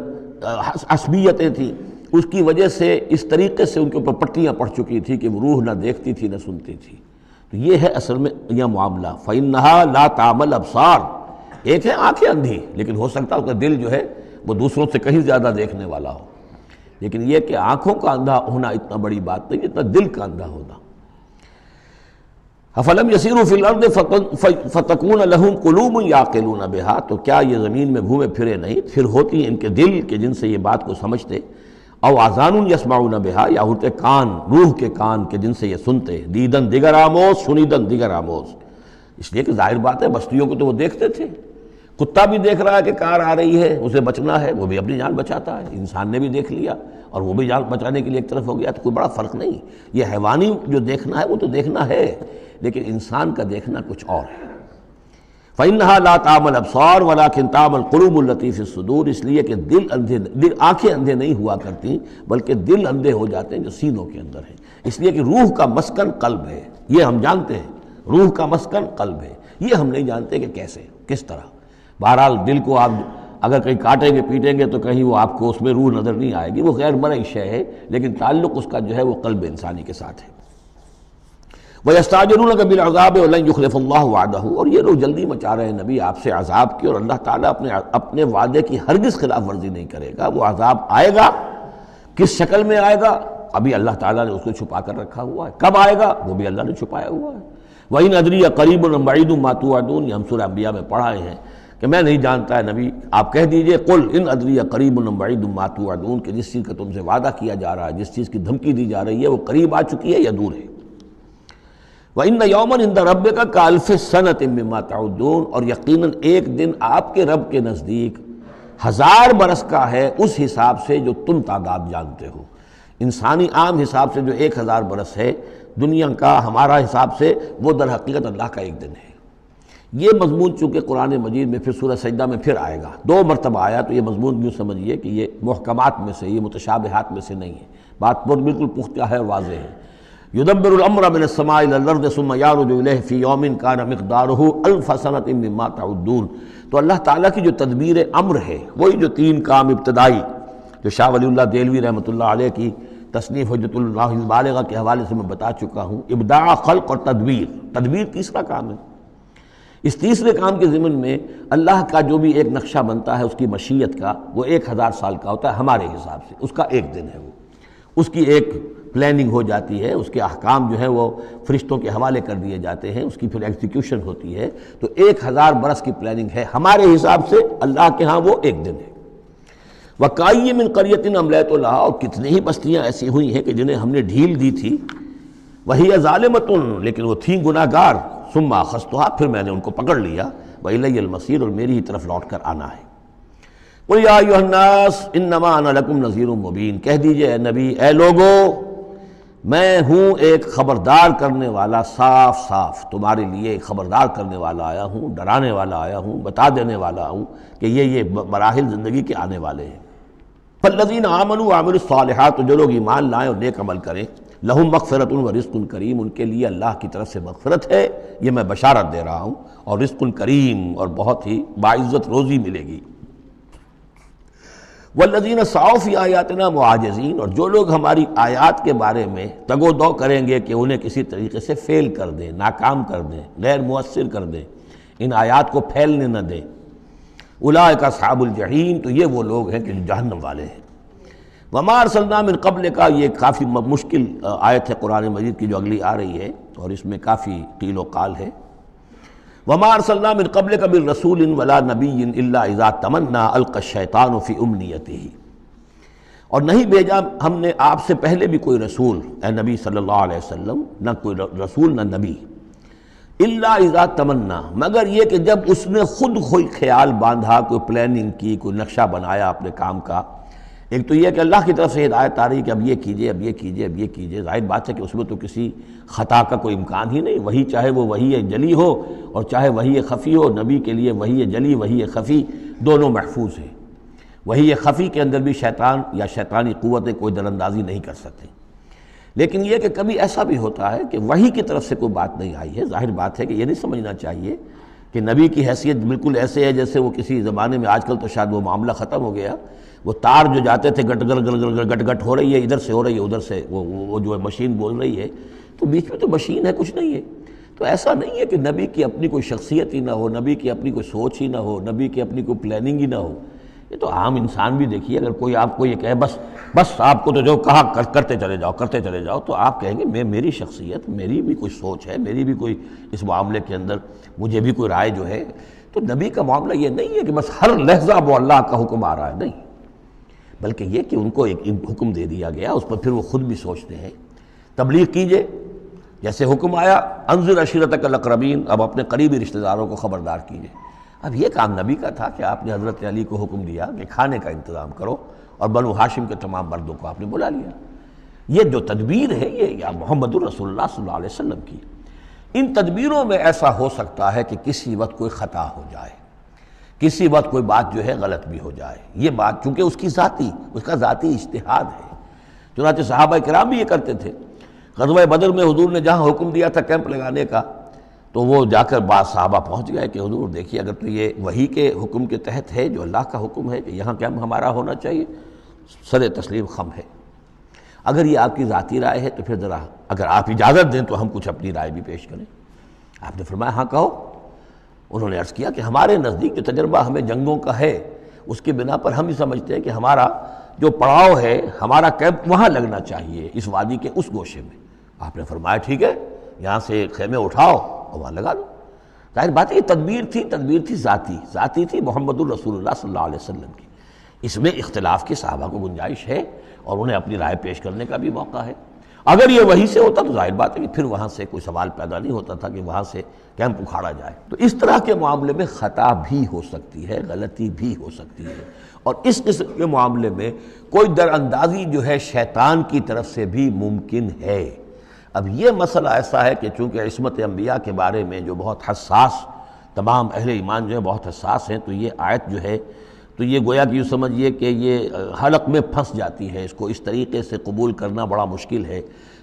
عصبیتیں تھیں، اس کی وجہ سے اس طریقے سے ان کے اوپر پٹیاں پڑ چکی تھی کہ وہ روح نہ دیکھتی تھی نہ سنتی تھی۔ تو یہ ہے اصل میں یہ معاملہ، فَإِنَّهَا لَا تَعْمَى الْأَبْصَارُ، ایک ہے آنکھیں اندھی، لیکن ہو سکتا ہے اس کا دل جو ہے وہ دوسروں سے کہیں زیادہ دیکھنے والا ہو، لیکن یہ کہ آنکھوں کا اندھا ہونا اتنا بڑی بات نہیں جتنا دل کا اندھا ہونا۔ افلم یسیروا فی الارض فتکون لہم قلوب یعقلون بہا، تو کیا یہ زمین میں گھومے پھرے نہیں، پھر ہوتی ہیں ان کے دل کہ جن سے یہ بات کو سمجھتے، او آذان یسمعون بہا، یا ہوتے کان، روح کے کان کہ جن سے یہ سنتے، دیدن دیگر آموز سنیدن دیگر آموز، اس لیے کہ ظاہر بات ہے بستیوں کو تو وہ دیکھتے تھے، کتا بھی دیکھ رہا ہے کہ کار آ رہی ہے، اسے بچنا ہے، وہ بھی اپنی جان بچاتا ہے، انسان نے بھی دیکھ لیا اور وہ بھی جان بچانے کے لیے ایک طرف ہو گیا، تو کوئی بڑا فرق نہیں۔ یہ حیوانی جو دیکھنا ہے وہ تو دیکھنا ہے، لیکن انسان کا دیکھنا کچھ اور ہے۔ فَإِنَّهَا لَا تَعْمَى الْأَبْصَارُ وَلَكِنْ تَعْمَى الْقُلُوبُ الَّتِي فِي الصُّدُورِ، اس لیے کہ آنکھیں اندھے نہیں ہوا کرتی بلکہ دل اندھے ہو جاتے ہیں جو سینوں کے اندر ہیں، اس لیے کہ روح کا مسکن قلب ہے، یہ ہم جانتے ہیں، روح کا مسکن قلب ہے، یہ ہم نہیں جانتے کہ کیسے، کس طرح۔ بہرحال دل کو آپ اگر کہیں کاٹیں گے پیٹیں گے تو کہیں وہ آپ کو اس میں روح نظر نہیں آئے گی، وہ غیر مرئی شے ہے، لیکن تعلق اس کا جو ہے وہ قلب انسانی کے ساتھ ہے۔ وَيَسْتَعْجِلُونَكَ بِالْعَذَابِ وَلَن يُخْلِفَ اللَّهُ وَعْدَهُ، اور یہ لوگ جلدی مچا رہے ہیں نبی آپ سے عذاب کی، اور اللہ تعالیٰ اپنے وعدے کی ہرگز خلاف ورزی نہیں کرے گا۔ وہ عذاب آئے گا، کس شکل میں آئے گا ابھی اللہ تعالیٰ نے اس کو چھپا کر رکھا ہوا ہے، کب آئے گا وہ بھی اللہ نے چھپایا ہوا ہے۔ وَإِنْ أَدْرِيَ قَرِيبٌ أَمْ بَعِيدٌ مَا تُوعَدُونَ، یہ ہم سورہ انبیاء میں پڑھائے ہیں کہ میں نہیں جانتا ہے نبی، آپ کہہ دیجئے قُلْ إِنْ أَدْرِيَ قَرِيبٌ أَمْ بَعِيدٌ مَا تُوعَدُونَ، کہ جس چیز کا تم سے وعدہ کیا جا رہا ہے، جس چیز کی دھمکی دی جا رہی ہے وہ قریب آ چکی ہے یا دور ہے۔ وَإِنَّ يَوْمًا عِندَ رَبِّكَ كَأَلْفِ سَنَةٍ مِّمَّا تَعُدُّونَ، اور یقیناً ایک دن آپ کے رب کے نزدیک 1000 برس کا ہے اس حساب سے جو تم تعداد جانتے ہو۔ انسانی عام حساب سے جو 1000 برس ہے، دنیا کا ہمارا حساب سے وہ در حقیقت اللہ کا ایک دن ہے۔ یہ مضمون چونکہ قرآن مجید میں پھر سورہ سجدہ میں پھر آئے گا، 2 مرتبہ آیا، تو یہ مضمون یوں سمجھیے کہ یہ محکمات میں سے، یہ متشابہات میں سے نہیں ہے، بات بالکل پختہ ہے اور واضح ہے۔ یدبر الامر من السماء الى الارض ثم يعرج الیہ فی یوم کان مقدارہ 1000 سنۃ مما تعدون، تو اللہ تعالیٰ کی جو تدبیر امر ہے، وہی جو 3 کام ابتدائی جو شاہ ولی اللہ دہلوی رحمۃ اللہ علیہ کی تصنیف حجت اللہ البالغہ کے حوالے سے میں بتا چکا ہوں، ابداع، خلق اور تدبیر تیسرا کام ہے۔ اس تیسرے کام کے ضمن میں اللہ کا جو بھی ایک نقشہ بنتا ہے اس کی مشیت کا، وہ 1000 سال کا ہوتا ہے ہمارے حساب سے، اس کا ایک دن ہے، وہ اس کی ایک پلاننگ ہو جاتی ہے، اس کے احکام جو ہیں وہ فرشتوں کے حوالے کر دیے جاتے ہیں، اس کی پھر ایگزیکیوشن ہوتی ہے، تو 1000 برس کی پلاننگ ہے ہمارے حساب سے، اللہ کے ہاں وہ ایک دن ہے۔ وَكَأَيٍّ مِّن قَرْيَةٍ أَمْلَيْتُ لَهَا، اور کتنی ہی بستیاں ایسی ہوئی ہیں کہ جنہیں ہم نے ڈھیل دی تھی، وَهِيَ ظَالِمَةٌ، لیکن وہ تھیں گناہ گار، ثُمَّ أَخَذْتُهَا، پھر میں نے ان کو پکڑ لیا، وَإِلَيَّ الْمَصِيرُ، اور میری ہی طرف لوٹ کر آنا ہے۔ قُلْ يَا أَيُّهَا النَّاسُ إِنَّمَا أَنَا لَكُمْ نَذِيرٌ مُّبِينٌ، کہہ دیجئے اے نبی، اے لوگو، میں ہوں ایک خبردار کرنے والا، صاف صاف تمہارے لیے ایک خبردار کرنے والا آیا ہوں، ڈرانے والا آیا ہوں، بتا دینے والا ہوں کہ یہ مراحل زندگی کے آنے والے ہیں۔ فالذین آمنوا وعملوا الصالحات، جو لوگ ایمان لائیں اور نیک عمل کریں، لہم مغفرۃ ورزق کریم، ان کے لیے اللہ کی طرف سے مغفرت ہے، یہ میں بشارت دے رہا ہوں، اور رزق کریم، اور بہت ہی باعزت روزی ملے گی۔ والذین سعوا فی آیاتنا معاجزین، اور جو لوگ ہماری آیات کے بارے میں تگ و دو کریں گے کہ انہیں کسی طریقے سے فیل کر دیں، ناکام کر دیں، غیر مؤثر کر دیں، ان آیات کو پھیلنے نہ دیں، اولئک اصحاب الجحیم، تو یہ وہ لوگ ہیں کہ جو جہنم والے ہیں۔ وما ارسلنا من قبل کا، یہ کافی مشکل آیت ہے قرآن مجید کی جو اگلی آ رہی ہے، اور اس میں کافی قیل و قال ہے۔ وما ارسلنا من قبلک من رسول ولا نبی الا اذا تمنى القى الشیطان فی امنیتہ، اور نہیں بھیجا ہم نے آپ سے پہلے بھی کوئی رسول، اے نبی صلی اللہ علیہ وسلم، نہ کوئی رسول نہ نبی، الا اذا تمنا، مگر یہ کہ جب اس نے خود خیال باندھا، کوئی پلاننگ کی، کوئی نقشہ بنایا اپنے کام کا۔ ایک تو یہ کہ اللہ کی طرف سے ہدایت آ رہی کہ اب یہ کیجئے، اب یہ کیجئے، اب یہ کیجئے، ظاہر بات ہے کہ اس میں تو کسی خطا کا کوئی امکان ہی نہیں، وہی چاہے وہ وحی جلی ہو اور چاہے وحی خفی ہو، نبی کے لیے وحی جلی وحی خفی دونوں محفوظ ہیں۔ وحی خفی کے اندر بھی شیطان یا شیطانی قوتیں کوئی در اندازی نہیں کر سکتے، لیکن یہ کہ کبھی ایسا بھی ہوتا ہے کہ وحی کی طرف سے کوئی بات نہیں آئی ہے۔ ظاہر بات ہے کہ یہ نہیں سمجھنا چاہیے کہ نبی کی حیثیت بالکل ایسے ہے جیسے وہ کسی زمانے میں، آج کل تو شاید وہ معاملہ ختم ہو گیا، وہ تار جو جاتے تھے گٹ گٹ گٹ گٹ گٹ ہو رہی ہے، ادھر سے ہو رہی ہے، ادھر سے وہ جو ہے مشین بول رہی ہے، تو بیچ میں تو مشین ہے، کچھ نہیں ہے۔ تو ایسا نہیں ہے کہ نبی کی اپنی کوئی شخصیت ہی نہ ہو، نبی کی اپنی کوئی سوچ ہی نہ ہو، نبی کی اپنی کوئی پلاننگ ہی نہ ہو۔ یہ تو عام انسان بھی دیکھیے، اگر کوئی آپ کو یہ کہے بس آپ کو تو جو کہا کرتے چلے جاؤ، تو آپ کہیں گے میری شخصیت، میری بھی کوئی سوچ ہے، میری بھی کوئی اس معاملے کے اندر مجھے بھی کوئی رائے جو ہے۔ تو نبی کا معاملہ یہ نہیں ہے کہ بس ہر لحظہ وہ اللہ کا حکم آ رہا ہے، نہیں، بلکہ یہ کہ ان کو ایک حکم دے دیا گیا، اس پر پھر وہ خود بھی سوچتے ہیں۔ تبلیغ کیجئے، جیسے حکم آیا انذر عشیرتک الاقربین، اب اپنے قریبی رشتہ داروں کو خبردار کیجئے۔ اب یہ کام نبی کا تھا کہ آپ نے حضرت علی کو حکم دیا کہ کھانے کا انتظام کرو، اور بنو ہاشم کے تمام مردوں کو آپ نے بلا لیا۔ یہ جو تدبیر ہے یہ یا محمد الرسول اللہ صلی اللہ علیہ وسلم کی، ان تدبیروں میں ایسا ہو سکتا ہے کہ کسی وقت کوئی خطا ہو جائے، کسی وقت کوئی بات جو ہے غلط بھی ہو جائے۔ یہ بات چونکہ اس کا ذاتی اجتہاد ہے، چنانچہ صحابہ کرام بھی یہ کرتے تھے۔ غزوہ بدر میں حضور نے جہاں حکم دیا تھا کیمپ لگانے کا، تو وہ جا کر بعض صحابہ پہنچ گئے کہ حضور دیکھیے اگر تو یہ وحی کے حکم کے تحت ہے، جو اللہ کا حکم ہے کہ یہاں کیمپ ہمارا ہونا چاہیے، سر تسلیم خم ہے۔ اگر یہ آپ کی ذاتی رائے ہے تو پھر ذرا اگر آپ اجازت دیں تو ہم کچھ اپنی رائے بھی پیش کریں۔ آپ نے فرمایا ہاں کہو۔ انہوں نے عرض کیا کہ ہمارے نزدیک جو تجربہ ہمیں جنگوں کا ہے، اس کی بنا پر ہم یہ سمجھتے ہیں کہ ہمارا جو پڑاؤ ہے، ہمارا کیمپ وہاں لگنا چاہیے، اس وادی کے اس گوشے میں۔ آپ نے فرمایا ٹھیک ہے، یہاں سے خیمے اٹھاؤ اور وہاں لگا دو۔ ظاہر بات ہے یہ تدبیر تھی ذاتی تھی محمد الرسول اللہ صلی اللہ علیہ وسلم کی۔ اس میں اختلاف کی صحابہ کو گنجائش ہے اور انہیں اپنی رائے پیش کرنے کا بھی موقع ہے۔ اگر یہ وہی سے ہوتا تو ظاہر بات ہے کہ پھر وہاں سے کوئی سوال پیدا نہیں ہوتا تھا کہ وہاں سے کیمپ اکھاڑا جائے۔ تو اس طرح کے معاملے میں خطا بھی ہو سکتی ہے، غلطی بھی ہو سکتی ہے، اور اس قسم کے معاملے میں کوئی در اندازی جو ہے شیطان کی طرف سے بھی ممکن ہے۔ اب یہ مسئلہ ایسا ہے کہ چونکہ عصمت انبیاء کے بارے میں جو بہت حساس، تمام اہل ایمان جو ہے بہت حساس ہیں، تو یہ آیت جو ہے تو یہ گویا کہ یوں سمجھیے کہ یہ حلق میں پھنس جاتی ہے، اس کو اس طریقے سے قبول کرنا بڑا مشکل ہے۔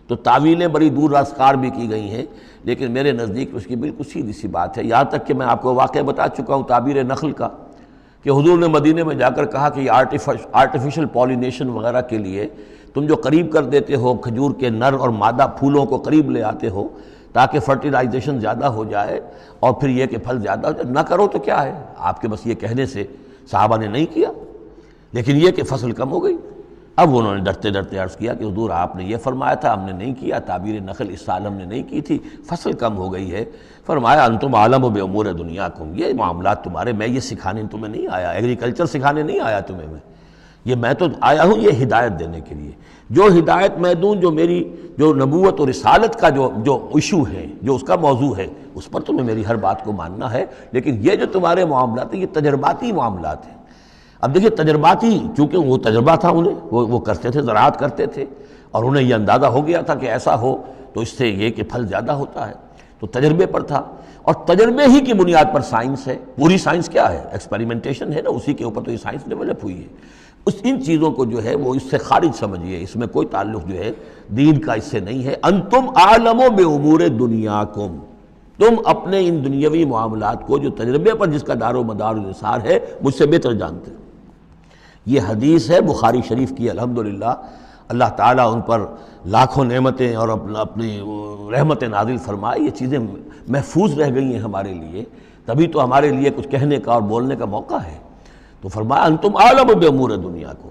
تو تعویلیں بڑی دور راسکار بھی کی گئی ہیں، لیکن میرے نزدیک اس کی بالکل سیدھی سی بات ہے۔ یہاں تک کہ میں آپ کو واقعہ بتا چکا ہوں تعبیر نخل کا، کہ حضور نے مدینے میں جا کر کہا کہ یہ آرٹیفیشل پولینیشن وغیرہ کے لیے تم جو قریب کر دیتے ہو، کھجور کے نر اور مادہ پھولوں کو قریب لے آتے ہو تاکہ فرٹیلائزیشن زیادہ ہو جائے اور پھر یہ کہ پھل زیادہ ہو جائے، نہ کرو تو کیا ہے، آپ کے بس یہ کہنے سے صحابہ نے نہیں کیا، لیکن یہ کہ فصل کم ہو گئی۔ اب انہوں نے ڈرتے ڈرتے عرض کیا کہ حضور آپ نے یہ فرمایا تھا، ہم نے نہیں کیا، تعبیر نخل اس سال ہم نے نہیں کی تھی، فصل کم ہو گئی ہے۔ فرمایا انتم عالم بامور دنیاکم، یہ معاملات تمہارے، میں یہ سکھانے تمہیں نہیں آیا، ایگریکلچر سکھانے نہیں آیا تمہیں میں تو آیا ہوں یہ ہدایت دینے کے لیے۔ جو ہدایت میں دوں، جو میری جو نبوت اور رسالت کا جو ایشو ہے، جو اس کا موضوع ہے، اس پر تمہیں میری ہر بات کو ماننا ہے، لیکن یہ جو تمہارے معاملات ہیں یہ تجرباتی معاملات ہیں۔ اب دیکھیے تجرباتی، چونکہ وہ تجربہ تھا انہیں، وہ کرتے تھے، زراعت کرتے تھے، اور انہیں یہ اندازہ ہو گیا تھا کہ ایسا ہو تو اس سے یہ کہ پھل زیادہ ہوتا ہے، تو تجربے پر تھا، اور تجربے ہی کی بنیاد پر سائنس ہے۔ پوری سائنس کیا ہے؟ ایکسپیریمنٹیشن ہے نا، اسی کے اوپر تو یہ سائنس ڈیولپ ہوئی ہے۔ ان چیزوں کو جو ہے وہ اس سے خارج سمجھیے، اس میں کوئی تعلق جو ہے دین کا اس سے نہیں ہے۔ انتم عالم بامور دنیاکم، تم اپنے ان دنیاوی معاملات کو جو تجربے پر جس کا دار و مدار و نثار ہے مجھ سے بہتر جانتے ہو۔ یہ حدیث ہے بخاری شریف کی الحمدللہ، اللہ تعالیٰ ان پر لاکھوں نعمتیں اور اپنی رحمت نازل فرمائے، یہ چیزیں محفوظ رہ گئی ہیں ہمارے لیے، تبھی تو ہمارے لیے کچھ کہنے کا اور بولنے کا موقع ہے۔ تو فرمایا انتم عالم بامور دنیا کو۔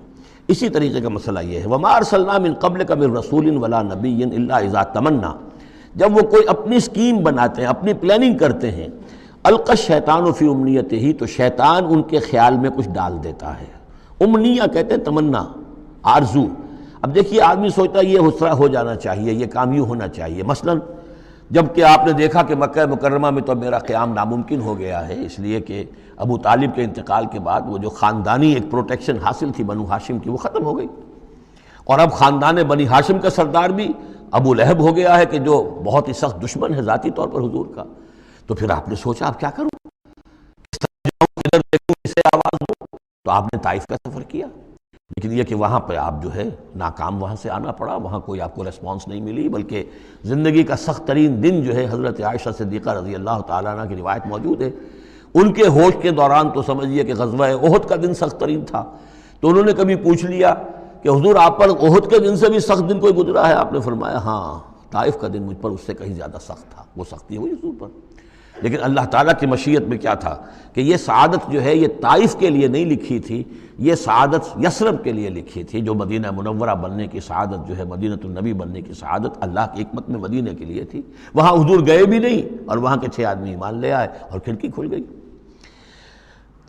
اسی طریقے کا مسئلہ یہ ہے وما ارسلنا من قبلک من رسول ولا نبی الا اذا تمنا، جب وہ کوئی اپنی اسکیم بناتے ہیں، اپنی پلاننگ کرتے ہیں، القی الشیطان فی امنیتہ، تو شیطان ان کے خیال میں کچھ ڈال دیتا ہے۔ امنیہ کہتے ہیں تمنا، آرزو۔ اب دیکھیے آدمی سوچتا ہے یہ حسرہ ہو جانا چاہیے، یہ کام یوں ہونا چاہیے، مثلا جب کہ آپ نے دیکھا کہ مکہ مکرمہ میں تو میرا قیام ناممکن ہو گیا ہے، اس لیے کہ ابو طالب کے انتقال کے بعد وہ جو خاندانی ایک پروٹیکشن حاصل تھی بنو ہاشم کی، وہ ختم ہو گئی، اور اب خاندان بنی ہاشم کا سردار بھی ابو لہب ہو گیا ہے، کہ جو بہت ہی سخت دشمن ہے ذاتی طور پر حضور کا۔ تو پھر آپ نے سوچا اب کیا کروں، کس طرح جاؤں، کدھر دیکھوں، کسے آواز دوں؟ تو آپ نے طائف کا سفر کیا، لیکن یہ کہ وہاں پہ آپ جو ہے ناکام وہاں سے آنا پڑا، وہاں کوئی آپ کو ریسپانس نہیں ملی، بلکہ زندگی کا سخت ترین دن جو ہے حضرت عائشہ صدیقہ رضی اللہ تعالیٰ عنہ کی روایت موجود ہے، ان کے ہوش کے دوران تو سمجھیے کہ غزوہ احد کا دن سخت ترین تھا، تو انہوں نے کبھی پوچھ لیا کہ حضور آپ پر احد کے دن سے بھی سخت دن کوئی گزرا ہے؟ آپ نے فرمایا ہاں، طائف کا دن مجھ پر اس سے کہیں زیادہ سخت تھا، وہ سختی ہوئی حضور پر۔ لیکن اللہ تعالیٰ کی مشیت میں کیا تھا کہ یہ سعادت جو ہے یہ طائف کے لیے نہیں لکھی تھی، یہ سعادت یثرب کے لیے لکھی تھی، جو مدینہ منورہ بننے کی سعادت جو ہے، مدینہ النبی بننے کی سعادت اللہ کی حکمت میں مدینہ کے لیے تھی۔ وہاں حضور گئے بھی نہیں اور وہاں کے 6 آدمی ایمان لے آئے اور کھڑکی کھل گئی۔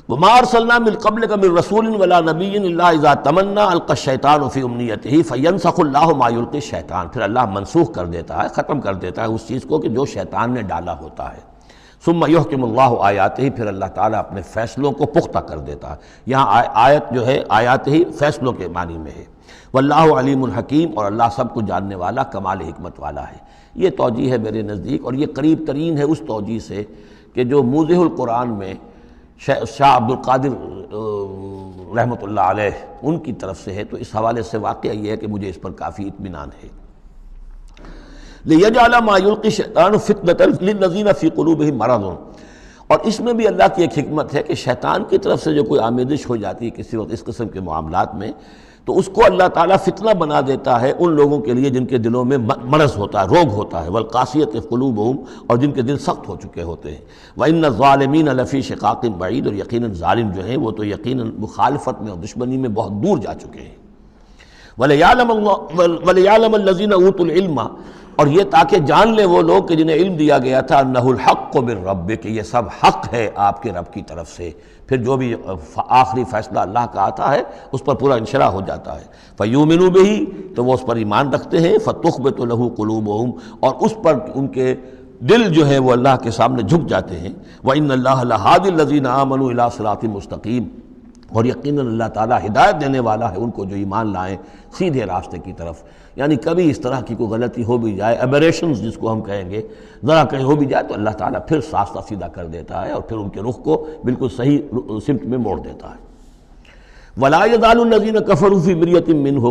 وما ارسلنا من قبلک من رسول ولا نبی الا اذا تمنا القى الشیطان فی امنیتہ فینسخ اللہ ما یلقی الشیطان، پھر اللہ منسوخ کر دیتا ہے، ختم کر دیتا ہے اس چیز کو کہ جو شیطان نے ڈالا ہوتا ہے۔ ثم یحکم اللہ آیاتہ، پھر اللہ تعالیٰ اپنے فیصلوں کو پختہ کر دیتا ہے۔ یہاں آیت جو ہے آیات ہی فیصلوں کے معنی میں ہے۔ واللہ علیم الحکیم، اور اللہ سب کو جاننے والا، کمال حکمت والا ہے۔ یہ توجیہ ہے میرے نزدیک، اور یہ قریب ترین ہے اس توجیہ سے کہ جو موضح القرآن میں شاہ عبد القادر رحمۃ اللہ علیہ ان کی طرف سے ہے، تو اس حوالے سے واقعہ یہ ہے کہ مجھے اس پر کافی اطمینان ہے۔ لِيَجْعَلَ مَا يُلْقِي الشَّيْطَانُ فِتْنَةً لِلَّذِينَ فِي قُلُوبِهِمْ مَرَضٌ، اور اس میں بھی اللہ کی ایک حکمت ہے کہ شیطان کی طرف سے جو کوئی آمیزش ہو جاتی ہے کسی وقت اس قسم کے معاملات میں، تو اس کو اللہ تعالیٰ فتنہ بنا دیتا ہے ان لوگوں کے لیے جن کے دلوں میں مرض ہوتا ہے، روگ ہوتا ہے، وَالْقَاسِيَةِ قُلُوبُهُمْ، اور جن کے دل سخت ہو چکے ہوتے ہیں۔ وَإِنَّ الظَّالِمِينَ لَفِي شِقَاقٍ بَعِيدٍ، اور یقیناً ظالم جو ہیں وہ تو یقیناً مخالفت میں اور دشمنی میں بہت دور جا چکے ہیں۔ وَلِيَعْلَمَ الَّذِينَ أُوتُوا الْعِلْمَ، اور یہ تاکہ جان لے وہ لوگ کہ جنہیں علم دیا گیا تھا، انہ الحق من ربک، کہ یہ سب حق ہے آپ کے رب کی طرف سے، پھر جو بھی آخری فیصلہ اللہ کا آتا ہے اس پر پورا انشراح ہو جاتا ہے۔ فیؤمنوا بہ، تو وہ اس پر ایمان رکھتے ہیں، فتخبت لہ قلوبہم، اور اس پر ان کے دل جو ہے وہ اللہ کے سامنے جھک جاتے ہیں۔ وان اللہ لہادی الذین آمنوا الی صراط مستقیم، اور یقیناً اللہ تعالیٰ ہدایت دینے والا ہے ان کو جو ایمان لائیں سیدھے راستے کی طرف۔ یعنی کبھی اس طرح کی کوئی غلطی ہو بھی جائے، ایبریشنز جس کو ہم کہیں گے، ذرا کہیں ہو بھی جائے، تو اللہ تعالیٰ پھر راستہ سیدھا کر دیتا ہے اور پھر ان کے رخ کو بالکل صحیح سمت میں موڑ دیتا ہے۔ وَلَا يَزَالُ الَّذِينَ كَفَرُوا فِي مِرْيَةٍ مِّنْهُ،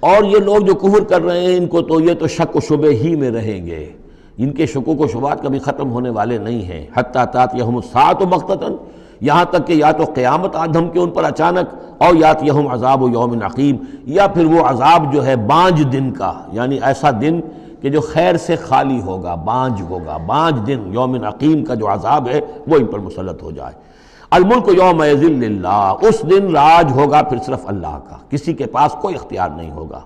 اور یہ لوگ جو کفر کر رہے ہیں ان کو تو یہ تو شک و شبہ ہی میں رہیں گے، ان کے شکوک و شبہات کبھی ختم ہونے والے نہیں ہیں۔ حَتَّىٰ تَأْتِيَهُمُ السَّاعَةُ بَغْتَةً، یہاں تک کہ یا تو قیامت آ دھمکے ان پر اچانک، اور یاتیہم عذاب یوم عقیم، یا پھر وہ عذاب جو ہے بانج دن کا، یعنی ایسا دن کہ جو خیر سے خالی ہوگا، بانج ہوگا، بانج دن، یوم عقیم کا جو عذاب ہے وہ ان پر مسلط ہو جائے۔ الملک یومئذ للہ، اس دن راج ہوگا پھر صرف اللہ کا، کسی کے پاس کوئی اختیار نہیں ہوگا۔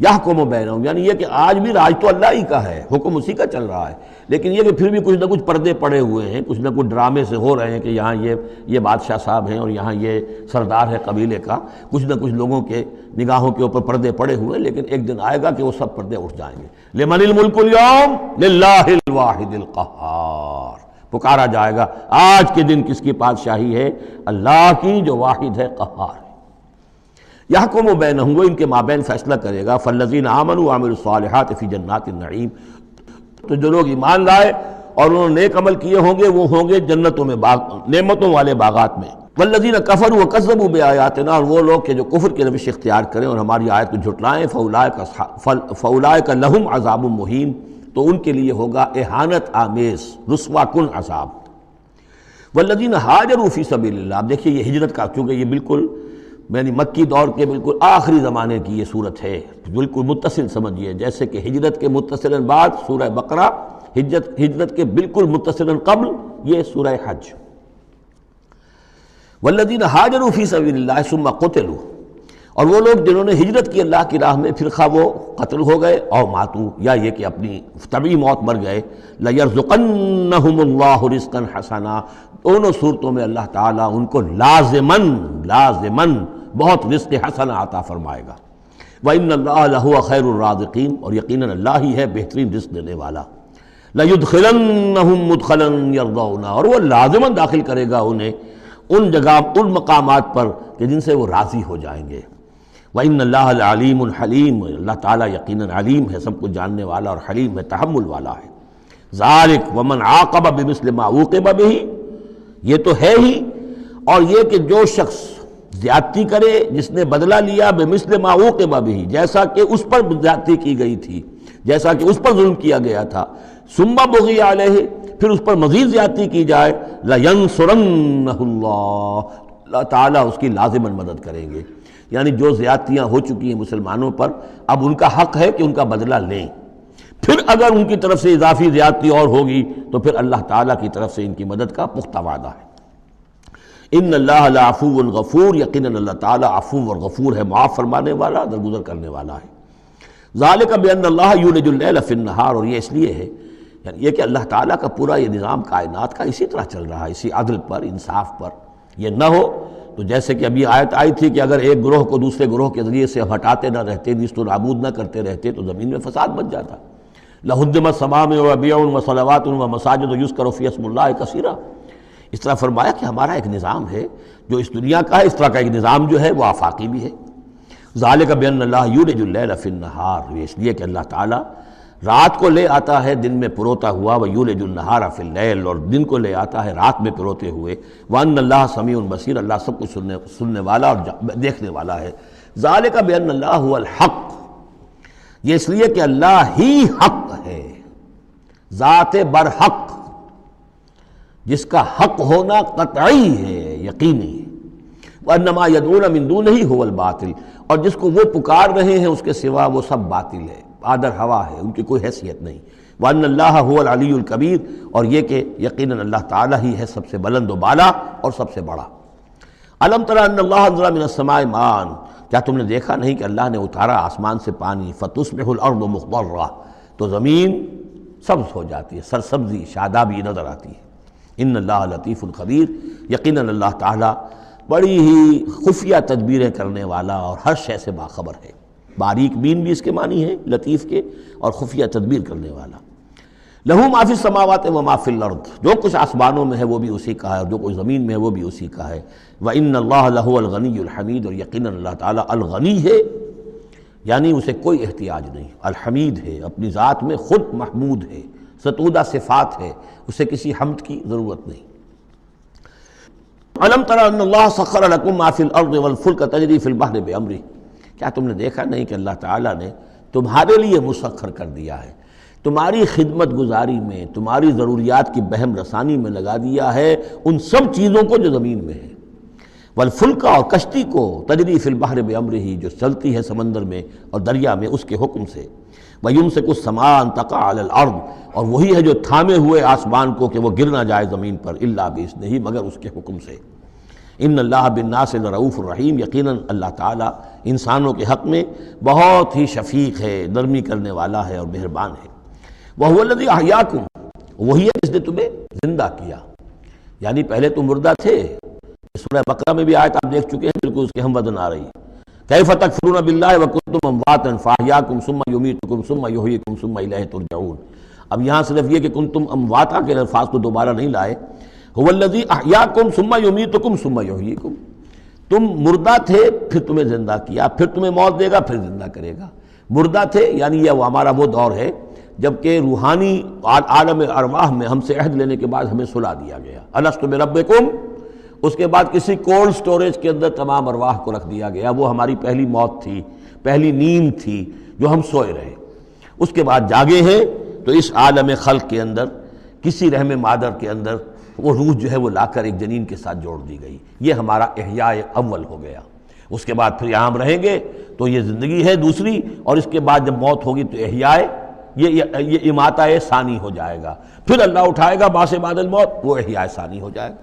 یحکم بینہم، یعنی یہ کہ آج بھی راج تو اللہ ہی کا ہے، حکم اسی کا چل رہا ہے، لیکن یہ کہ پھر بھی کچھ نہ کچھ پردے پڑے ہوئے ہیں، کچھ نہ کچھ ڈرامے سے ہو رہے ہیں کہ یہاں یہ بادشاہ صاحب ہیں اور یہاں یہ سردار ہے قبیلے کا، کچھ نہ کچھ لوگوں کے نگاہوں کے اوپر پردے پڑے ہوئے ہیں، لیکن ایک دن آئے گا کہ وہ سب پردے اٹھ جائیں گے۔ لمن الملک اليوم للہ الواحد القہار، پکارا جائے گا آج کے دن کس کی بادشاہی ہے؟ اللہ کی جو واحد ہے، قہار ہے۔ یحکم بینہم، وہ ان کے مابین فیصلہ کرے گا۔ فالذین آمنوا وعملوا الصالحات فی جنات النعیم، تو جو لوگ ایمان لائے اور انہوں نے نیک عمل کیے ہوں گے وہ ہوں گے جنتوں میں، نعمتوں والے باغات میں۔ والذین کفروا وکذبوا بآیاتنا، اور وہ لوگ کہ جو کفر کی روش اختیار کریں اور ہماری آیت کو جھٹلائیں، فاولئک لہم عذاب مہین، تو ان کے لیے ہوگا اہانت آمیز، رسوا کن عذاب۔ والذین ہاجروا فی سبیل اللہ، اب دیکھیے یہ ہجرت کا، کیونکہ یہ بالکل یعنی مکی دور کے بالکل آخری زمانے کی یہ صورت ہے، بالکل متصل سمجھیے، جیسے کہ ہجرت کے متصلاً بعد سورہ بقرہ، ہجرت کے بالکل متصلاً قبل یہ سورہ حج۔ والذین ہاجروا فی سبیل اللہ ثم قتلوا، اور وہ لوگ جنہوں نے ہجرت کی اللہ کی راہ میں پھر خواہ وہ قتل ہو گئے اور ماتوا، یا یہ کہ اپنی طبعی موت مر گئے، لَيَرْزُقَنَّهُمُ اللَّهُ رِزْقًا حَسَنًا، دونوں صورتوں میں اللہ تعالیٰ ان کو لازماً بہت رزق حسن عطا فرمائے گا۔ وَإِنَّ اللَّهَ لَهُوَ خَيْرُ الرَّازِقِينَ، اور یقیناً اللہ ہی ہے بہترین رزق دینے والا۔ لَيُدْخِلَنَّهُمْ مُدْخَلًا يَرْضَوْنَ، اور وہ لازماً داخل کرے گا انہیں ان جگہ، ان مقامات پر کہ جن سے وہ راضی ہو جائیں گے۔ وَإِنَّ اللَّهَ لَعَلِيمٌ حَلِيمٌ، اللہ تعالیٰ یقیناً علیم ہے، سب کچھ جاننے والا، اور حلیم ہے، تحمل والا ہے۔ ذَلِكَ وَمَنْ عَاقَبَ بِمِثْلِ مَا عُوقِبَ بِهِ، یہ تو ہے ہی، اور یہ کہ جو شخص زیادتی کرے، جس نے بدلہ لیا بِمِثْلِ مَا عُوقِبَ بِهِ، جیسا کہ اس پر زیادتی کی گئی تھی، جیسا کہ اس پر ظلم کیا گیا تھا، ثُمَّ بُغِيَ عَلَيْهِ، پھر اس پر مزید زیادتی کی جائے، لَيَنْصُرَنَّهُ اللَّهُ، اللہ تعالیٰ اس کی لازماً مدد کریں گے۔ یعنی جو زیادتیاں ہو چکی ہیں مسلمانوں پر، اب ان کا حق ہے کہ ان کا بدلہ لیں، پھر اگر ان کی طرف سے اضافی زیادتی اور ہوگی تو پھر اللہ تعالیٰ کی طرف سے ان کی مدد کا پختہ وعدہ ہے۔ ان اللہ لعفو غفور، یقیناً اللہ تعالیٰ عفو اور غفور ہے، معاف فرمانے والا، درگزر کرنے والا ہے۔ ذالک بان اللہ یولج اللیل فی النہار، اور یہ اس لیے ہے، یعنی یہ کہ اللہ تعالیٰ کا پورا یہ نظام کائنات کا اسی طرح چل رہا ہے، اسی عدل پر، انصاف پر۔ یہ نہ ہو تو جیسے کہ ابھی آیت آئی تھی کہ اگر ایک گروہ کو دوسرے گروہ کے ذریعے سے ہٹاتے نہ رہتے، نیست و نابود نہ کرتے رہتے، تو زمین میں فساد بچ جاتا۔ لَهُدِّمَتْ صَوَامِعُ وَبِيَعٌ وَصَلَوَاتٌ وَمَسَاجِدُ يُذْكَرُ فِيهَا اسْمُ اللَّهِ كَثِيرًا، اس طرح فرمایا کہ ہمارا ایک نظام ہے جو اس دنیا کا ہے، اس طرح کا ایک نظام جو ہے وہ آفاقی بھی ہے۔ ذَلِكَ بِأَنَّ اللَّهَ يُولِجُ اللَّيْلَ فِي النَّهَارِ، یہ اس لیے کہ اللہ تعالیٰ رات کو لے آتا ہے دن میں پروتا ہوا، وَيُولِجُ النَّهَارَ فِي اللَّيْلِ، اور دن کو لے آتا ہے رات میں پروتے ہوئے، وَأَنَّ اللَّهَ سَمِيعٌ بَصِيرٌ، اللہ سب کچھ سننے والا اور دیکھنے والا ہے۔ ذَلِكَ بِأَنَّ اللَّهَ هُوَ الْحَقُّ، یہ اس لیے کہ اللہ ہی حق ہے، ذات برحق، جس کا حق ہونا قطعی ہے، یقینی ہے۔ وَأَنَّ مَا يَدْعُونَ مِن دُونِهِ هُوَ الْبَاطِلُ، اور جس کو وہ پکار رہے ہیں اس کے سوا وہ سب باطل ہے، آدر ہوا ہے، ان کی کوئی حیثیت نہیں۔ وَأَنَّ اللَّهَ هُوَ الْعَلِيُّ الْكَبِيرُ، اور یہ کہ یقیناً اللہ تعالیٰ ہی ہے سب سے بلند و بالا اور سب سے بڑا۔ أَلَمْ تَرَ أَنَّ اللَّهَ أَنزَلَ مِنَ السَّمَاءِ مَاءً، کیا تم نے دیکھا نہیں کہ اللہ نے اتارا آسمان سے پانی، فَتُصْبِحُ الْأَرْضُ مُخْضَرَّةً، تو زمین سبز ہو جاتی ہے، سرسبزی، شادابی نظر آتی ہے۔ ان اللہ لطیف الخبیر، یقیناً اللہ تعالیٰ بڑی ہی خفیہ تدبیریں کرنے والا اور ہر شے سے باخبر ہے۔ باریک بین بھی اس کے معنی ہے لطیف کے، اور خفیہ تدبیر کرنے والا۔ لہو ما فی السماوات و ما فی الارض، جو کچھ آسمانوں میں ہے وہ بھی اسی کا ہے، اور جو کچھ زمین میں ہے وہ بھی اسی کا ہے۔ وان اللہ لہو الغنی الحمید، اور یقیناً اللہ تعالیٰ الغنی ہے، یعنی اسے کوئی احتیاج نہیں، الحمید ہے، اپنی ذات میں خود محمود ہے، ستودہ صفات ہے، اسے کسی حمد کی ضرورت نہیں۔ الم تر ان اللہ سخر لکم ما فی الارض والفلک تجری فی البحر بامرہ، کیا تم نے دیکھا نہیں کہ اللہ تعالیٰ نے تمہارے لیے مسخر کر دیا ہے، تمہاری خدمت گزاری میں، تمہاری ضروریات کی بہم رسانی میں لگا دیا ہے ان سب چیزوں کو جو زمین میں ہے، والفلک، اور کشتی کو، تجری فی البحر بامرہ، جو چلتی ہے سمندر میں اور دریا میں اس کے حکم سے، وَيُمْسِكُ السَّمَاءَ أَن تَقَعَ عَلَى الْأَرْضِ، اور وہی ہے جو تھامے ہوئے آسمان کو کہ وہ گر نہ جائے زمین پر، إِلَّا بِإِذْنِهِ، مگر اس کے حکم سے۔ ان اللہ بالناس لرؤوف الرحیم، یقیناً اللہ تعالیٰ انسانوں کے حق میں بہت ہی شفیق ہے، نرمی کرنے والا ہے اور مہربان ہے۔ وَهُوَ الَّذِي أَحْيَاكُمْ، وہی ہے جس نے تمہیں زندہ کیا، یعنی پہلے تم مردہ تھے۔ سورہ بقرہ میں بھی آیت آپ دیکھ چکے ہیں، بالکل اس کے ہم وزن آ رہی ہے۔ كيف تكفرون بالله وكنتم امواتا فاحياكم ثم يميتكم ثم يحييكم ثم اليه ترجعون۔ اب یہاں صرف یہ کہ کنتم امواتا کے الفاظ کو دوبارہ نہیں لائے، هو الذي احياكم ثم يميتكم ثم يحييكم، تم مردہ تھے پھر تمہیں زندہ کیا، پھر تمہیں موت دے گا، پھر زندہ کرے گا۔ مردہ تھے یعنی یہ ہمارا وہ دور ہے جبکہ روحانی عالم ارواح میں ہم سے عہد لینے کے بعد ہمیں سلا دیا گیا، الست بربکم، اس کے بعد کسی کولڈ سٹوریج کے اندر تمام ارواح کو رکھ دیا گیا، وہ ہماری پہلی موت تھی، پہلی نیند تھی جو ہم سوئے رہے۔ اس کے بعد جاگے ہیں تو اس عالم خلق کے اندر کسی رحم مادر کے اندر وہ روح جو ہے وہ لا کر ایک جنین کے ساتھ جوڑ دی گئی، یہ ہمارا احیاء اول ہو گیا۔ اس کے بعد پھر یہاں ہم رہیں گے تو یہ زندگی ہے دوسری، اور اس کے بعد جب موت ہوگی تو احیاء یہ اماتہ ثانی ہو جائے گا، پھر اللہ اٹھائے گا بعد الموت، وہ احیاء ثانی ہو جائے گا۔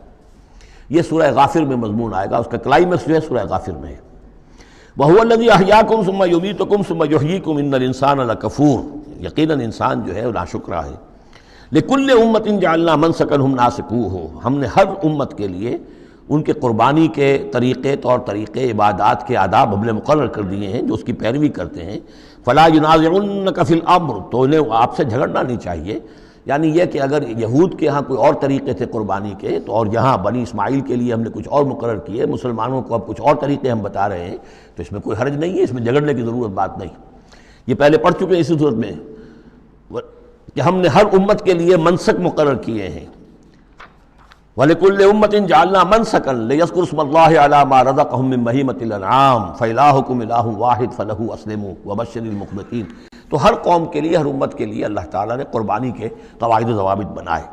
یہ سورہ غافر میں مضمون آئے گا، اس کا کلائمیکس جو ہے سورہ غافر میں ہے۔ وَهُوَ الَّذِي أَحْيَاكُمْ ثُمَّ يُمِيتُكُمْ ثُمَّ يُحْيِيكُمْ إِنَّ الْإِنسَانَ لَكَفُورٌ، یقیناً انسان جو ہے وہ ناشکرا ہے۔ لِكُلِّ أُمَّةٍ جَعَلْنَا مَنْسَكًا هُمْ نَاسِكُوهُ، ہم نے ہر امت کے لیے ان کے قربانی کے طریقے، طور طریقے، عبادات کے آداب ہم نے مقرر کر دیے ہیں جو اس کی پیروی کرتے ہیں۔ فَلَا يُنَازِعُنَّكَ فِي الْأَمْرِ، تو انہیں آپ سے جھگڑنا نہیں چاہیے، یعنی یہ کہ اگر یہود کے ہاں کوئی اور طریقے تھے قربانی کے، تو اور یہاں بنی اسماعیل کے لیے ہم نے کچھ اور مقرر کیے، مسلمانوں کو اب کچھ اور طریقے ہم بتا رہے ہیں، تو اس میں کوئی حرج نہیں ہے، اس میں جھگڑنے کی ضرورت بات نہیں۔ یہ پہلے پڑھ چکے ہیں اسی صورت میں کہ ہم نے ہر امت کے لیے منسک مقرر کیے ہیں۔ وَلِكُلِّ أُمَّةٍ جَعَلْنَا مَنْسَكًا لِيَذْكُرُوا اسْمَ اللَّهِ عَلَىٰ مَا رَزَقَهُم مِّن بَهِيمَةِ الْأَنْعَامِ فَإِلَٰهُكُمْ إِلَٰهٌ وَاحِدٌ فَلَهُ أَسْلِمُوا وَبَشِّرِ الْمُخْبِتِينَ۔ تو ہر قوم کے لیے، ہر امت کے لیے اللہ تعالیٰ نے قربانی کے قواعد و ضوابط بنائے،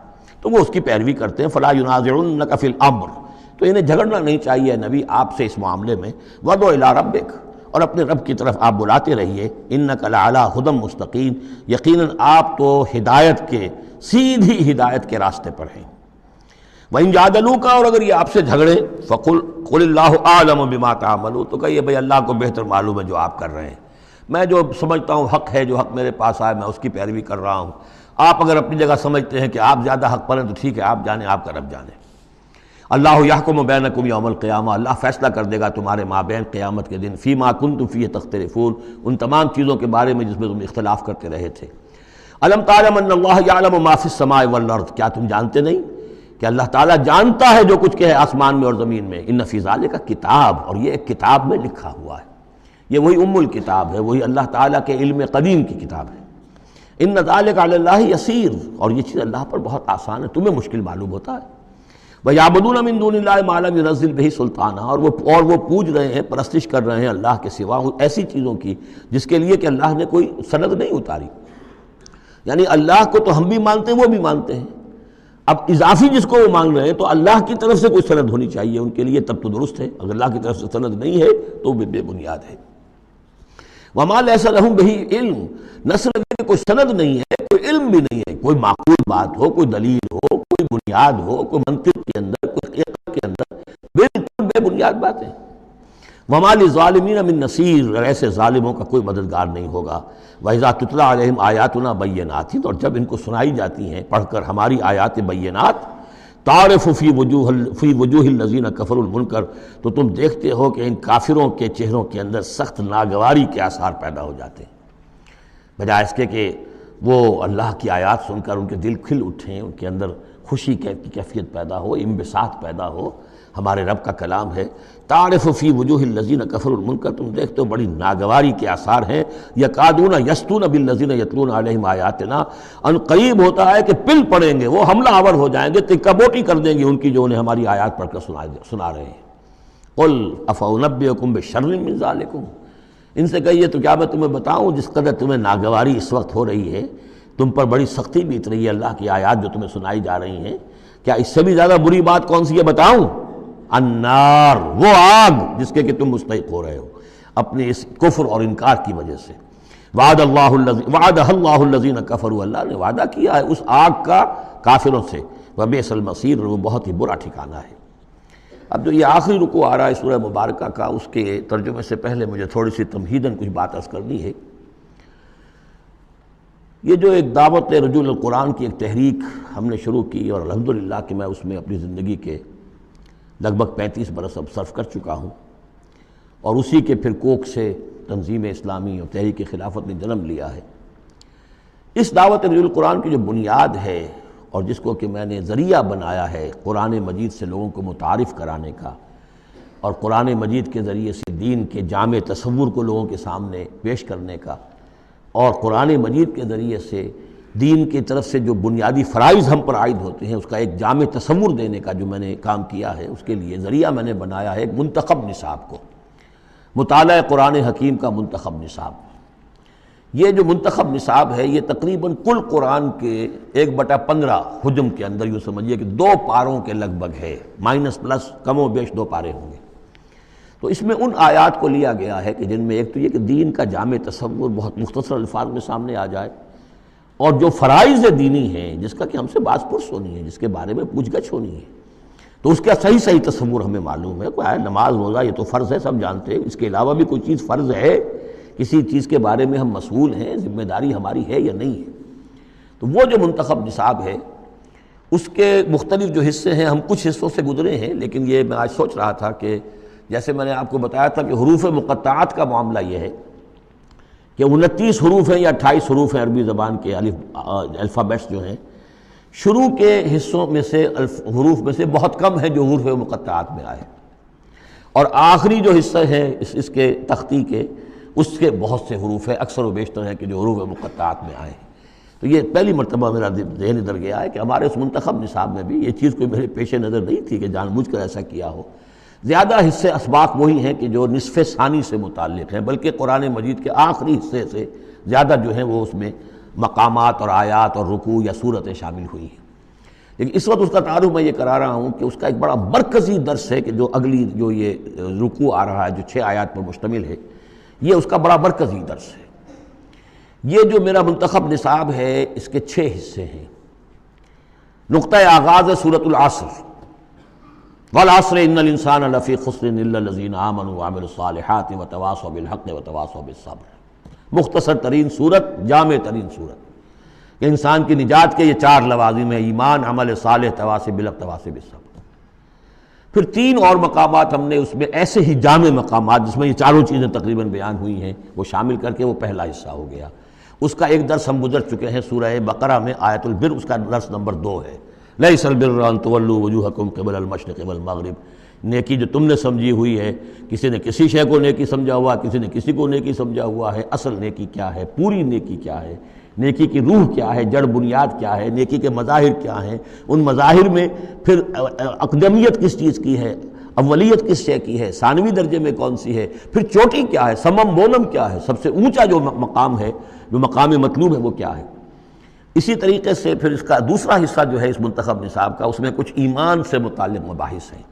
تو وہ اس کی پیروی کرتے ہیں۔ فَلَا يُنَازِعُنَّكَ فِي الْأَمْرِ، تو انہیں جھگڑنا نہیں چاہیے نبی آپ سے اس معاملے میں۔ وَادْعُ إِلَىٰ رَبِّكَ، اور اپنے رب کی طرف آپ بلاتے رہیے۔ إِنَّكَ لَعَلَىٰ هُدًى مُسْتَقِيمٍ، یقیناً آپ تو ہدایت کے، سیدھی ہدایت کے راستے پر ہیں۔ وَإِن جَادَلُوكَ، اور اگر یہ آپ سے جھگڑے، فَقُلْ اللَّهُ أَعْلَمُ بِمَا تَعْمَلُونَ، تو کہیے بھئی اللہ کو بہتر معلوم ہے جو آپ کر رہے ہیں، میں جو سمجھتا ہوں حق ہے، جو حق میرے پاس آئے میں اس کی پیروی کر رہا ہوں، آپ اگر اپنی جگہ سمجھتے ہیں کہ آپ زیادہ حق پر ہیں تو ٹھیک ہے، آپ جانیں، آپ کا رب جانے۔ اللہ یحکم بینکم یوم القیامہ، اللہ فیصلہ کر دے گا تمہارے مابین قیامت کے دن، فیما کنتم فیہ تختلفون، ان تمام چیزوں کے بارے میں جس میں تم اختلاف کرتے رہے تھے۔ الم تعلم ان اللہ یعلم ما فی السماء والارض، کیا تم جانتے نہیں کہ اللہ تعالیٰ جانتا ہے جو کچھ کہ ہے آسمان میں اور زمین میں۔ ان فی ذالک کتاب، اور یہ ایک کتاب میں لکھا ہوا ہے، یہ وہی ام الکتاب ہے، وہی اللہ تعالیٰ کے علم قدیم کی کتاب ہے۔ ان ذالک علی اللہ یسیر، اور یہ چیز اللہ پر بہت آسان ہے، تمہیں مشکل معلوم ہوتا ہے۔ وَيَعْبُدُونَ مِن دُونِ اللَّهِ مَا لَمْ يُنَزِّلْ بِهِ سُلْطَانًا، اور وہ پوج رہے ہیں، پرستش کر رہے ہیں اللہ کے سوا ایسی چیزوں کی جس کے لیے کہ اللہ نے کوئی سند نہیں اتاری۔ یعنی اللہ کو تو ہم بھی مانتے ہیں، وہ بھی مانتے ہیں، اب اضافی جس کو وہ مانگ رہے ہیں تو اللہ کی طرف سے کوئی سند ہونی چاہیے ان کے لیے، تب تو درست ہے، اگر اللہ کی طرف سے سند نہیں ہے تو وہ بے بنیاد ہے۔ وَمَا لَيْسَ لَهُم بِهِ عِلْمٌ، نہ صرف یہ کہ کوئی سند نہیں ہے، کوئی علم بھی نہیں ہے، کوئی معقول بات ہو، کوئی دلیل ہو، کوئی بنیاد ہو، کوئی منطق کے اندر، کوئی حقیقت کے اندر، بالکل بے بنیاد باتیں۔ وَمَا لِلظَّالِمِينَ مِن نَصِيرٍ، اور ایسے ظالموں کا کوئی مددگار نہیں ہوگا۔ وَإِذَا تُتْلَىٰ عَلَيْهِمْ آيَاتُنَا بَيِّنَاتٍ، اور جب ان کو سنائی جاتی ہیں پڑھ کر ہماری آیات بینات، تعرف فی وجوہ الذین کفروا المنکر، تو تم دیکھتے ہو کہ ان کافروں کے چہروں کے اندر سخت ناگواری کے آثار پیدا ہو جاتے ہیں، بجائے اس کے کہ وہ اللہ کی آیات سن کر ان کے دل کھل اٹھیں، ان کے اندر خوشی کی کیفیت پیدا ہو، انبساط پیدا ہو۔ ہمارے رب کا کلام ہے، تعرف فی وجوہ الذین کفروا المنکر، تم دیکھتے ہو بڑی ناگواری کے آثار ہیں۔ یکادون یسطون بالذین یتلون علیہم آیاتنا، ان قریب ہوتا ہے کہ پل پڑیں گے، وہ حملہ آور ہو جائیں گے، تکہ بوٹی کر دیں گے ان کی جو انہیں ہماری آیات پڑھ کر سنا رہے ہیں۔ قل افانبئکم بشر من ذالکم، ان سے کہیے تو کیا میں تمہیں بتاؤں جس قدر تمہیں ناگواری اس وقت ہو رہی ہے، تم پر بڑی سختی بیت رہی ہے اللہ کی آیات جو تمہیں سنائی جا رہی ہیں، کیا اس سے بھی زیادہ بری بات کون سی ہے بتاؤں؟ النار، وہ آگ جس کے کہ تم مستحق ہو رہے ہو اپنے اس کفر اور انکار کی وجہ سے۔ وعدہ اللہ الذین کفروا، اللہ نے وعدہ کیا ہے اس آگ کا کافروں سے، وبئس المصیر، وہ بہت ہی برا ٹھکانہ ہے۔ اب جو یہ آخری رکوع آ رہا ہے سورہ مبارکہ کا، اس کے ترجمے سے پہلے مجھے تھوڑی سی تمہیداً کچھ بات عرض کرنی ہے۔ یہ جو ایک دعوت رجوع القرآن کی ایک تحریک ہم نے شروع کی، اور الحمدللہ کہ میں اس میں اپنی زندگی کے لگ بھگ 35 برس اب صرف کر چکا ہوں، اور اسی کے پھر کوکھ سے تنظیم اسلامی اور تحریک خلافت نے جنم لیا ہے۔ اس دعوت رجوع القرآن کی جو بنیاد ہے اور جس کو کہ میں نے ذریعہ بنایا ہے قرآن مجید سے لوگوں کو متعارف کرانے کا، اور قرآن مجید کے ذریعے سے دین کے جامع تصور کو لوگوں کے سامنے پیش کرنے کا، اور قرآن مجید کے ذریعے سے دین کی طرف سے جو بنیادی فرائض ہم پر عائد ہوتے ہیں اس کا ایک جامع تصور دینے کا جو میں نے کام کیا ہے، اس کے لیے ذریعہ میں نے بنایا ہے ایک منتخب نصاب کو، مطالعہ قرآن حکیم کا منتخب نصاب۔ یہ جو منتخب نصاب ہے یہ تقریباً کل قرآن کے 1/15 حجم کے اندر یوں سمجھیے کہ 2 پاروں کے لگ بھگ ہے، مائنس پلس کم و بیش 2 پارے ہوں گے۔ تو اس میں ان آیات کو لیا گیا ہے کہ جن میں ایک تو یہ کہ دین کا جامع تصور بہت مختصر الفاظ میں سامنے آ جائے، اور جو فرائض دینی ہیں جس کا کہ ہم سے باز پرس ہونی ہے، جس کے بارے میں پوچھ گچھ ہونی ہے، تو اس کا صحیح تصور ہمیں معلوم ہے۔ کوئی نماز روزہ یہ تو فرض ہے، سب جانتے ہیں، اس کے علاوہ بھی کوئی چیز فرض ہے، کسی چیز کے بارے میں ہم مسئول ہیں، ذمہ داری ہماری ہے یا نہیں ہے۔ تو وہ جو منتخب نصاب ہے اس کے مختلف جو حصے ہیں، ہم کچھ حصوں سے گزرے ہیں، لیکن یہ میں آج سوچ رہا تھا کہ جیسے میں نے آپ کو بتایا تھا کہ حروف مقطعات کا معاملہ یہ ہے کہ 29 حروف ہیں یا 28 حروف ہیں عربی زبان کے الفابیٹس جو ہیں، شروع کے حصوں میں سے حروف میں سے بہت کم ہیں جو حروف مقطعات میں آئے، اور آخری جو حصہ ہے اس کے تختی کے، اس کے بہت سے حروف ہیں، اکثر و بیشتر ہیں کہ جو حروف مقطعات میں آئے ہیں۔ تو یہ پہلی مرتبہ میرا ذہن ادھر گیا ہے کہ ہمارے اس منتخب نصاب میں بھی یہ چیز کوئی میرے پیش نظر نہیں تھی کہ جان بوجھ کر ایسا کیا ہو۔ زیادہ حصے اسباق وہی ہیں کہ جو نصف ثانی سے متعلق ہیں، بلکہ قرآن مجید کے آخری حصے سے زیادہ جو ہیں وہ اس میں مقامات اور آیات اور رکوع یا صورتیں شامل ہوئی ہیں۔ لیکن اس وقت اس کا تعارف میں یہ کرا رہا ہوں کہ اس کا ایک بڑا مرکزی درس ہے کہ جو اگلی جو یہ رکوع آ رہا ہے جو 6 آیات پر مشتمل ہے، یہ اس کا بڑا مرکزی درس ہے۔ یہ جو میرا منتخب نصاب ہے اس کے 6 حصے ہیں۔ نقطہ آغاز ہے سورۃ العصر، والعصر ان الانسان لفی خسر الا الذین آمنوا وعملوا الصالحات وتواصوا بالحق وتواصوا بالصبر۔ مختصر ترین صورت، جامع ترین صورت کہ انسان کی نجات کے یہ 4 لوازم ہیں: ایمان، عمل صالح، تواصی بالحق، تواصی بالصبر۔ پھر 3 اور مقامات ہم نے اس میں ایسے ہی جامع مقامات جس میں یہ چاروں چیزیں تقریباً بیان ہوئی ہیں وہ شامل کر کے وہ پہلا حصہ ہو گیا۔ اس کا ایک درس ہم گزر چکے ہیں سورہ بقرہ میں، آیت البر، اس کا درس نمبر 2 ہے۔ لیس البر ان تولوا وجوہکم قبل المشرق والمغرب، نیکی جو تم نے سمجھی ہوئی ہے، کسی نے کسی شے کو نیکی سمجھا ہوا، کسی نے کسی کو نیکی سمجھا ہوا ہے۔ اصل نیکی کیا ہے، پوری نیکی کیا ہے، نیکی کی روح کیا ہے، جڑ بنیاد کیا ہے، نیکی کے مظاہر کیا ہیں، ان مظاہر میں پھر اقدمیت کس چیز کی ہے، اولیت کس شے کی ہے، ثانوی درجے میں کون سی ہے، پھر چوٹی کیا ہے، سمم بونم کیا ہے، سب سے اونچا جو مقام ہے، جو مقام مطلوب ہے وہ کیا ہے۔ اسی طریقے سے پھر اس کا دوسرا حصہ جو ہے اس منتخب نصاب کا، اس میں کچھ ایمان سے متعلق مباحث ہیں۔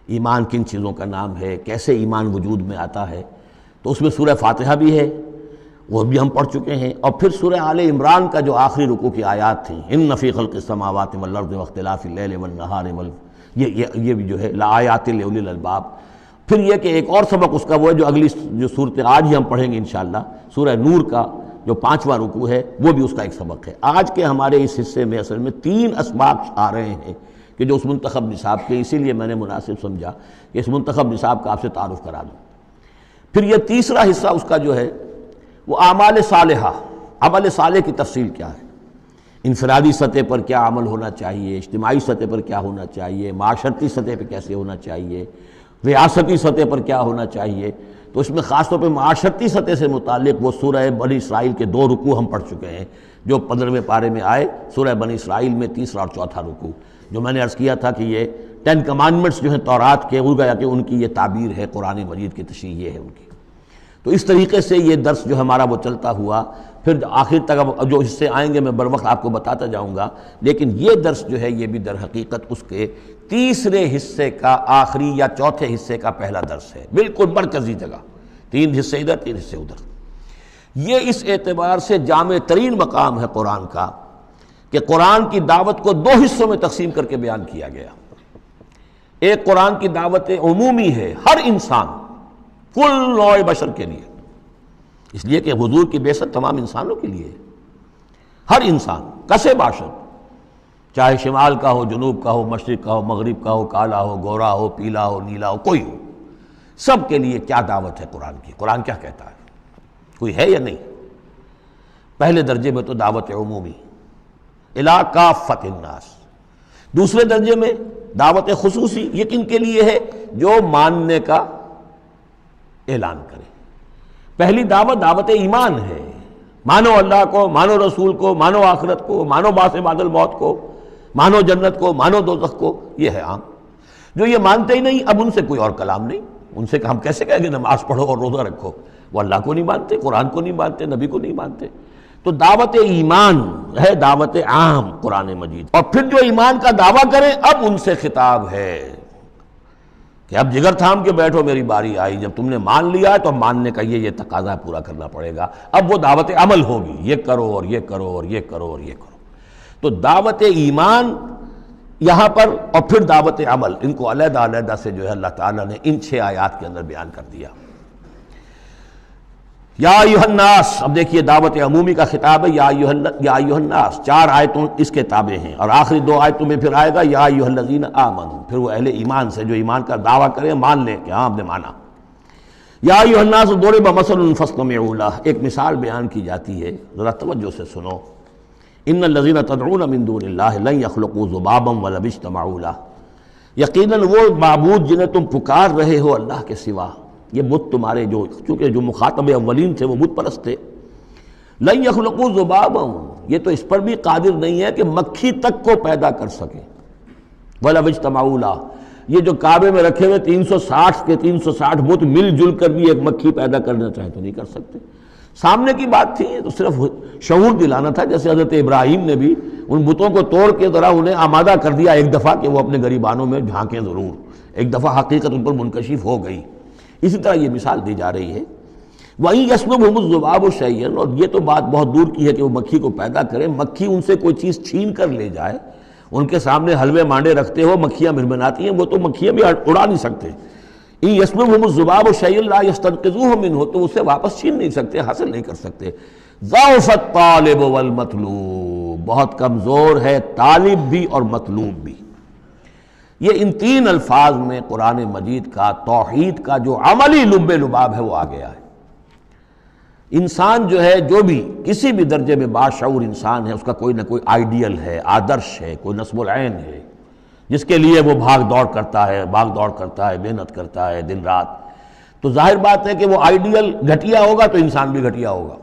ایمان کن چیزوں کا نام ہے، کیسے ایمان وجود میں آتا ہے، تو اس میں سورہ فاتحہ بھی ہے، وہ بھی ہم پڑھ چکے ہیں، اور پھر سورہ آل عمران کا جو آخری رکوع کی آیات تھیں، ان فی خلق السماوات والارض واختلاف اللیل والنہار یہ بھی جو ہے لآیات لأولی الالباب۔ پھر یہ کہ ایک اور سبق اس کا وہ ہے جو اگلی جو صورت آج ہی ہم پڑھیں گے انشاءاللہ، سورہ نور کا جو 5واں رکوع ہے وہ بھی اس کا ایک سبق ہے۔ آج کے ہمارے اس حصے میں اصل میں 3 اسباق آ رہے ہیں کہ جو اس منتخب نصاب کے، اسی لیے میں نے مناسب سمجھا کہ اس منتخب نصاب کا آپ سے تعارف کرا دوں۔ پھر یہ تیسرا حصہ اس کا جو ہے وہ اعمال صالحہ، عمل صالح کی تفصیل کیا ہے، انفرادی سطح پر کیا عمل ہونا چاہیے، اجتماعی سطح پر کیا ہونا چاہیے، معاشرتی سطح پہ کیسے ہونا چاہیے، ریاستی سطح پر کیا ہونا چاہیے۔ تو اس میں خاص طور پہ معاشرتی سطح سے متعلق وہ سورہ بنی اسرائیل کے 2 رکوع ہم پڑھ چکے ہیں جو 15ویں پارے میں آئے، سورہ بنی اسرائیل میں 3 اور 4 رکوع، جو میں نے عرض کیا تھا کہ یہ 10 کمانڈمنٹس جو ہیں تورات کے، وہ گیا کہ ان کی یہ تعبیر ہے، قرآن مجید کی تشریح یہ ہے ان کی۔ تو اس طریقے سے یہ درس جو ہمارا وہ چلتا ہوا، پھر آخر تک اب جو حصے آئیں گے میں بر وقت آپ کو بتاتا جاؤں گا، لیکن یہ درس جو ہے یہ بھی در حقیقت اس کے تیسرے حصے کا آخری یا چوتھے حصے کا پہلا درس ہے، بالکل مرکزی جگہ، 3 حصے ادھر 3 حصے ادھر۔ یہ اس اعتبار سے جامع ترین مقام ہے قرآن کا کہ قرآن کی دعوت کو 2 حصوں میں تقسیم کر کے بیان کیا گیا۔ ایک قرآن کی دعوت عمومی ہے، ہر انسان، کل نوع بشر کے لیے، اس لیے کہ حضور کی بعثت تمام انسانوں کے لیے، ہر انسان کسے باشد، چاہے شمال کا ہو، جنوب کا ہو، مشرق کا ہو، مغرب کا ہو، کالا ہو، گورا ہو، پیلا ہو، نیلا ہو، کوئی ہو، سب کے لیے کیا دعوت ہے قرآن کی، قرآن کیا کہتا ہے، کوئی ہے یا نہیں؟ پہلے درجے میں تو دعوت عمومی، الی کافۃ الناس۔ دوسرے درجے میں دعوت خصوصی، یہ کن کے لیے ہے؟ جو ماننے کا اعلان کرے۔ پہلی دعوت دعوت ایمان ہے، مانو اللہ کو، مانو رسول کو، مانو آخرت کو، مانو بعث بعد الموت کو، مانو جنت کو، مانو دوزخ کو، یہ ہے عام۔ جو یہ مانتے ہی نہیں، اب ان سے کوئی اور کلام نہیں، ان سے ہم کیسے کہیں گے نماز پڑھو اور روزہ رکھو؟ وہ اللہ کو نہیں مانتے، قرآن کو نہیں مانتے، نبی کو نہیں مانتے۔ تو دعوت ایمان ہے، دعوت عام قرآن مجید، اور پھر جو ایمان کا دعویٰ کریں اب ان سے خطاب ہے کہ اب جگر تھام کے بیٹھو، میری باری آئی، جب تم نے مان لیا تو ماننے کا یہ تقاضا پورا کرنا پڑے گا۔ اب وہ دعوت عمل ہوگی، یہ کرو اور یہ کرو اور یہ کرو اور یہ کرو۔ تو دعوت ایمان یہاں پر اور پھر دعوت عمل، ان کو علیحدہ علیحدہ سے جو ہے اللہ تعالیٰ نے ان 6 آیات کے اندر بیان کر دیا۔ یا ایھا الناس، اب دیکھیے دعوت عمومی کا خطاب ہے، یا ایھا الناس، 4 آیتوں اس کے تابع ہیں، اور آخری 2 آیتوں میں پھر آئے گا یا ایھا الذین آمنوا، پھر وہ اہل ایمان سے جو ایمان کا دعویٰ کریں مان لیں کہ ہاں ہم نے مانا۔ یا ایھا الناس ضرب مثل فاستمعوا لہ، ایک مثال بیان کی جاتی ہے، ذرا توجہ سے سنو۔ ان الذین تدعون من دون اللہ لن یخلقوا ذبابا ولو اجتمعوا لہ، یقیناً وہ معبود جنہیں تم پکار رہے ہو اللہ کے سوا، یہ بت تمہارے چونکہ جو مخاطب اولین تھے وہ بت پرست تھے، لن یخلقوا ذبابا، یہ تو اس پر بھی قادر نہیں ہے کہ مکھی تک کو پیدا کر سکے، ولو اجتمعوا لہ، یہ جو کعبے میں رکھے ہوئے 360 کے 360 بت مل جل کر بھی ایک مکھی پیدا کرنا چاہے تو نہیں کر سکتے۔ سامنے کی بات تھی تو صرف شعور دلانا تھا، جیسے حضرت ابراہیم نے بھی ان بتوں کو توڑ کے ذرا انہیں آمادہ کر دیا ایک دفعہ کہ وہ اپنے گریبانوں میں جھانکیں ضرور، ایک دفعہ حقیقت ان پر منکشف ہو گئی۔ اسی طرح یہ مثال دی جا رہی ہے، وَإِن يَسْلُبْهُمُ الذُّبَابُ شَيْئًا، اور یہ تو بات بہت دور کی ہے کہ وہ مکھی کو پیدا کرے، مکھی ان سے کوئی چیز چھین کر لے جائے، ان کے سامنے حلوے مانڈے رکھتے ہو، مکھیاں بھنبھناتی ہیں، وہ تو مکھیاں بھی اڑا نہیں سکتے۔ إِن يَسْلُبْهُمُ الذُّبَابُ شَيْئًا لَا يَسْتَنقِذُوهُ مِنْهُ، تو اسے واپس چھین نہیں سکتے، حاصل نہیں کر سکتے۔ ضعف الطالب والمطلوب، بہت کمزور ہے طالب بھی اور مطلوب بھی۔ یہ ان 3 الفاظ میں قرآن مجید کا توحید کا جو عملی لب لباب ہے وہ آ گیا ہے۔ انسان جو ہے، جو بھی کسی بھی درجے میں باشعور انسان ہے، اس کا کوئی نہ کوئی آئیڈیل ہے، آدرش ہے، کوئی نصب العین ہے جس کے لیے وہ بھاگ دوڑ کرتا ہے، محنت کرتا ہے دن رات۔ تو ظاہر بات ہے کہ وہ آئیڈیل گھٹیا ہوگا تو انسان بھی گھٹیا ہوگا،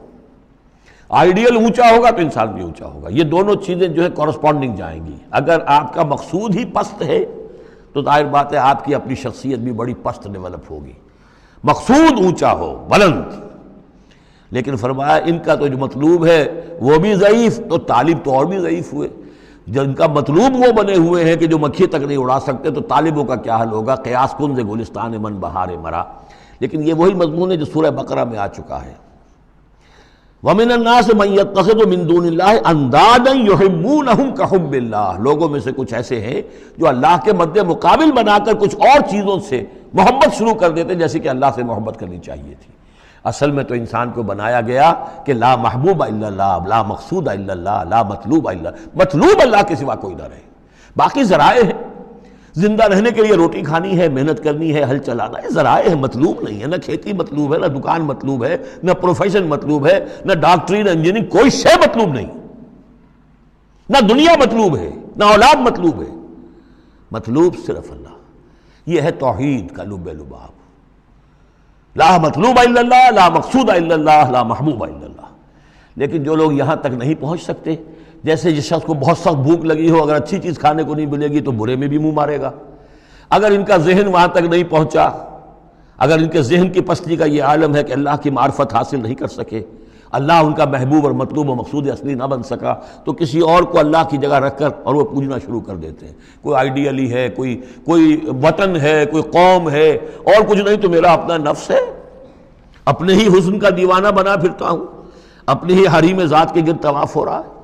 آئیڈیل اونچا ہوگا تو انسان بھی اونچا ہوگا۔ یہ دونوں چیزیں جو ہے کورسپونڈنگ جائیں گی۔ اگر آپ کا مقصود ہی پست ہے تو ظاہر بات ہے آپ کی اپنی شخصیت بھی بڑی پست ڈیولپ ہوگی۔ مقصود اونچا ہو، بلند، لیکن فرمایا ان کا تو جو مطلوب ہے وہ بھی ضعیف، تو طالب تو اور بھی ضعیف ہوئے۔ جن کا مطلوب وہ بنے ہوئے ہیں کہ جو مکھی تک نہیں اڑا سکتے، تو طالبوں کا کیا حل ہوگا؟ قیاس کن سے گلستان من بہار مرا۔ لیکن یہ وہی مضمون ہے جو سورہ بقرہ میں آ چکا ہے۔ وَمِنَ النَّاسِ مَن يَتَّخِذُ مِن دُونِ اللَّهِ أَندَادًا يُحِبُّونَهُمْ كَحُبِّ اللَّهِ، لوگوں میں سے کچھ ایسے ہیں جو اللہ کے مد مقابل بنا کر کچھ اور چیزوں سے محبت شروع کر دیتے جیسے کہ اللہ سے محبت کرنی چاہیے تھی۔ اصل میں تو انسان کو بنایا گیا کہ لا محبوب الا اللہ، لا مقصود الا اللہ، لا مطلوب الا اللہ، مطلوب اللہ کے سوا کوئی نہ رہے، باقی ذرائع ہیں۔ زندہ رہنے کے لیے روٹی کھانی ہے، محنت کرنی ہے، ہل چلانا ہے، ذرائع ہے، مطلوب نہیں ہے۔ نہ کھیتی مطلوب ہے، نہ دکان مطلوب ہے، نہ پروفیشن مطلوب ہے، نہ ڈاکٹری، نہ انجینئرنگ، کوئی شے مطلوب نہیں، نہ دنیا مطلوب ہے، نہ اولاد مطلوب ہے، مطلوب صرف اللہ۔ یہ ہے توحید کا لب لباب، لا مطلوب الا اللہ، لا مقصود الا اللہ، لا محبوب الا اللہ۔ لیکن جو لوگ یہاں تک نہیں پہنچ سکتے، جیسے جس شخص کو بہت سخت بھوک لگی ہو، اگر اچھی چیز کھانے کو نہیں ملے گی تو برے میں بھی منہ مارے گا۔ اگر ان کا ذہن وہاں تک نہیں پہنچا، اگر ان کے ذہن کی پستی کا یہ عالم ہے کہ اللہ کی معرفت حاصل نہیں کر سکے، اللہ ان کا محبوب اور مطلوب و مقصود اصلی نہ بن سکا، تو کسی اور کو اللہ کی جگہ رکھ کر اور وہ پوجنا شروع کر دیتے ہیں۔ کوئی آئیڈیلی ہے، کوئی وطن ہے، کوئی قوم ہے، اور کچھ نہیں تو میرا اپنا نفس ہے، اپنے ہی حسن کا دیوانہ بنا پھرتا ہوں، اپنی ہی حریم ذات کے گرد طواف ہو رہا ہے۔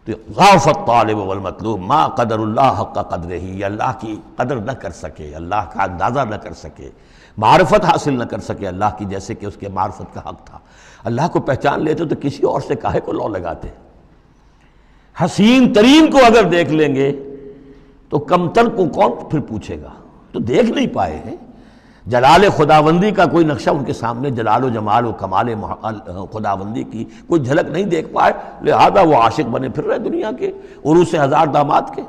تو ضعف الطالب والمطلوب ما قدر اللہ حق قدرہ، یہ اللہ کی قدر نہ کر سکے، اللہ کا اندازہ نہ کر سکے، معرفت حاصل نہ کر سکے اللہ کی جیسے کہ اس کے معرفت کا حق تھا۔ اللہ کو پہچان لیتے تو کسی اور سے کاہے کو لو لگاتے؟ حسین ترین کو اگر دیکھ لیں گے تو کمتر کو کون پھر پوچھے گا؟ تو دیکھ نہیں پائے ہیں جلال خداوندی کا کوئی نقشہ ان کے سامنے، جلال و جمال و کمال خداوندی کی کوئی جھلک نہیں دیکھ پائے، لہذا وہ عاشق بنے پھر رہے دنیا کے عروس ہزار داماد کے۔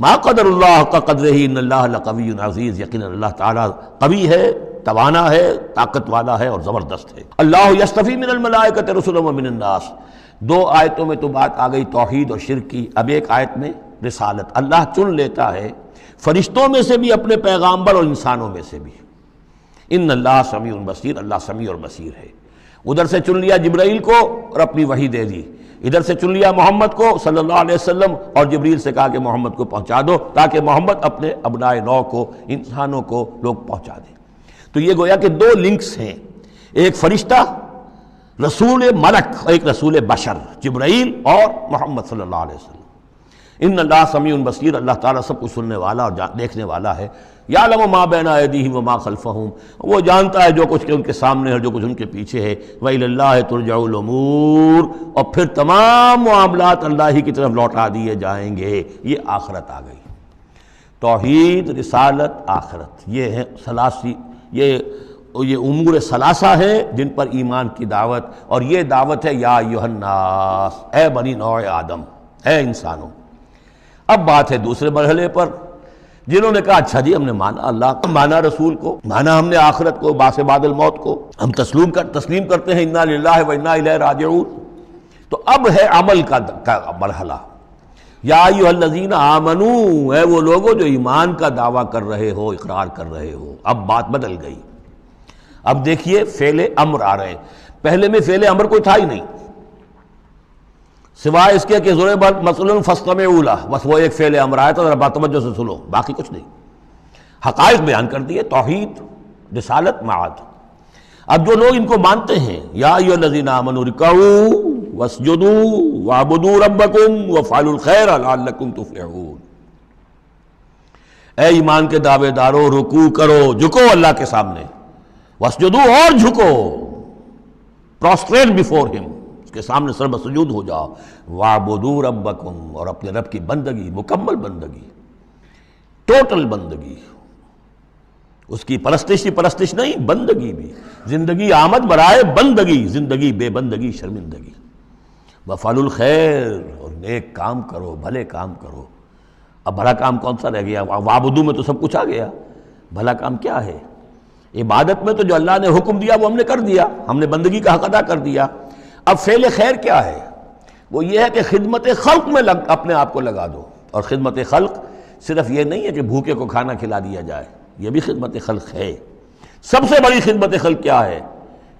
ما قدر اللہ حق قدرہ ان اللہ لقوی عزیز، یقینا اللہ تعالیٰ قوی ہے، توانا ہے، طاقت والا ہے اور زبردست ہے۔ اللہ یصطفی من الملائکۃ رسلا ومن الناس، 2 آیتوں میں تو بات آ گئی توحید اور شرک کی، اب ایک آیت میں رسالت، اللہ چن لیتا ہے فرشتوں میں سے بھی اپنے پیغامبر اور انسانوں میں سے بھی۔ ان اللہ سمیع بصیر، اللہ سمیع اور بصیر ہے۔ ادھر سے چن لیا جبرائیل کو اور اپنی وحی دے دی، ادھر سے چن لیا محمد کو صلی اللہ علیہ وسلم، اور جبریل سے کہا کہ محمد کو پہنچا دو، تاکہ محمد اپنے ابنائے نو کو، انسانوں کو لوگ پہنچا دیں۔ تو یہ گویا کہ دو لنکس ہیں، ایک فرشتہ رسول ملک اور ایک رسول بشر، جبرائیل اور محمد صلی اللہ علیہ وسلم۔ ان اللہ سمیع بصیر، اللہ تعالیٰ سب کچھ سننے والا اور دیکھنے والا ہے۔ یعلم ما بین ایدیہم وما خلفہم، وہ جانتا ہے جو کچھ کہ ان کے سامنے ہے، جو کچھ ان کے پیچھے ہے۔ وإلی اللہ ترجع الامور، اور پھر تمام معاملات اللہ ہی کی طرف لوٹا دیے جائیں گے۔ یہ آخرت آ گئی، توحید، رسالت، آخرت، یہ ہے ثلاثی، یہ امور ثلاثہ ہیں جن پر ایمان کی دعوت، اور یہ دعوت ہے یا ایھا الناس، اے بنی نوع آدم، اے انسانوں۔ اب بات ہے دوسرے مرحلے پر، جنہوں نے کہا اچھا جی ہم نے مانا اللہ کو، مانا رسول کو، مانا ہم نے آخرت کو، بعث بعد الموت کو، ہم تسلیم کرتے ہیں انا للہ و انا الیہ راجعون۔ تو اب ہے عمل کا مرحلہ، یا ایھا الذین آمنوا، اے وہ لوگوں جو ایمان کا دعویٰ کر رہے ہو، اقرار کر رہے ہو۔ اب بات بدل گئی، اب دیکھیے فعل امر آ رہے ہیں، پہلے میں فعل امر کوئی تھا ہی نہیں، سوائے اس کے کہ ضرب مثلا فاستمعوا لہ، بس وہ ایک فعل امر آیا تھا، ذرا بات توجہ سے سنو، باقی کچھ نہیں، حقائق بیان کر دیے، توحید، رسالت، معاد۔ اب جو لوگ ان کو مانتے ہیں، یا ایھا الذین آمنوا ارکعوا واسجدوا واعبدوا ربکم وافعلوا الخیر لعلکم تفلحون، اے ایمان کے دعوے دارو رکوع کرو، جھکو اللہ کے سامنے، واسجدوا، اور جھکو، پروسٹریٹ بیفور ہم، اس کے سامنے سر بسجود ہو جاؤ، واعبدوا ربکم، اور اپنے رب کی بندگی، مکمل بندگی، ٹوٹل بندگی، اس کی پرستش نہیں، بندگی بھی، زندگی آمد برائے بندگی، زندگی بے بندگی شرمندگی، وفعلوا الخیر، اور نیک کام کرو، بھلے کام کرو۔ اب بھلا کام کون سا رہ گیا؟ وعبدوا میں تو سب کچھ آ گیا، بھلا کام کیا ہے؟ عبادت میں تو جو اللہ نے حکم دیا وہ ہم نے کر دیا، ہم نے بندگی کا حق ادا کر دیا۔ اب فعل خیر کیا ہے؟ وہ یہ ہے کہ خدمت خلق میں اپنے آپ کو لگا دو، اور خدمت خلق صرف یہ نہیں ہے کہ بھوکے کو کھانا کھلا دیا جائے، یہ بھی خدمت خلق ہے۔ سب سے بڑی خدمت خلق کیا ہے؟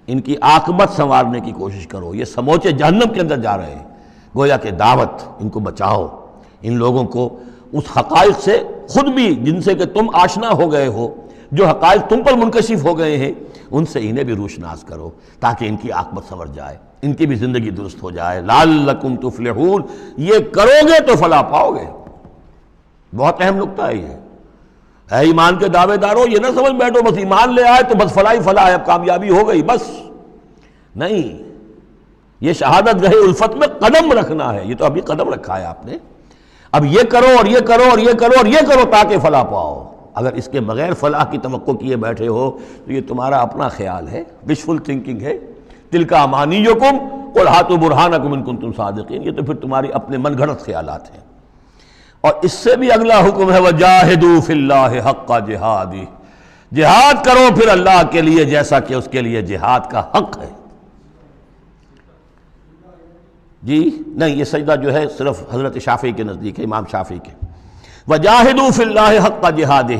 ان کی عاقبت سنوارنے کی کوشش کرو، یہ سموچے جہنم کے اندر جا رہے ہیں، گویا کہ دعوت، ان کو بچاؤ، ان لوگوں کو اس حقائق سے خود بھی جن سے کہ تم آشنا ہو گئے ہو، جو حقائق تم پر منکشف ہو گئے ہیں، ان سے انہیں بھی روشناس کرو تاکہ ان کی عاقبت سنور جائے، ان کی بھی زندگی درست ہو جائے۔ لعلکم تفلحون، یہ کرو گے تو فلاح پاؤ گے۔ بہت اہم نکتہ ہے یہ۔ اے ایمان کے دعوے دارو، یہ نہ سمجھ بیٹھو بس ایمان لے آئے تو بس فلاح ہی فلاح ہے، اب کامیابی ہو گئی، بس نہیں، یہ شہادت گاہ الفت میں قدم رکھنا ہے، یہ تو ابھی قدم رکھا ہے آپ نے، اب یہ کرو اور یہ کرو اور یہ کرو اور یہ کرو تاکہ فلاح پاؤ۔ اگر اس کے بغیر فلاح کی توقع کیے بیٹھے ہو تو یہ تمہارا اپنا خیال ہے، وشفل تھنکنگ ہے۔ تلک امانیکم قل ہاتوا برہانکم ان کنتم صادقین، یہ تو پھر تمہاری اپنے من گھڑت خیالات ہیں۔ اور اس سے بھی اگلا حکم ہے وجاہدوا فی اللہ حق جہادہ، جہاد کرو پھر اللہ کے لیے جیسا کہ اس کے لیے جہاد کا حق ہے۔ جی نہیں، یہ سجدہ جو ہے صرف حضرت شافعی کے نزدیک ہے، امام شافعی کے۔ وجاہدوا فی اللہ حق جہادہ،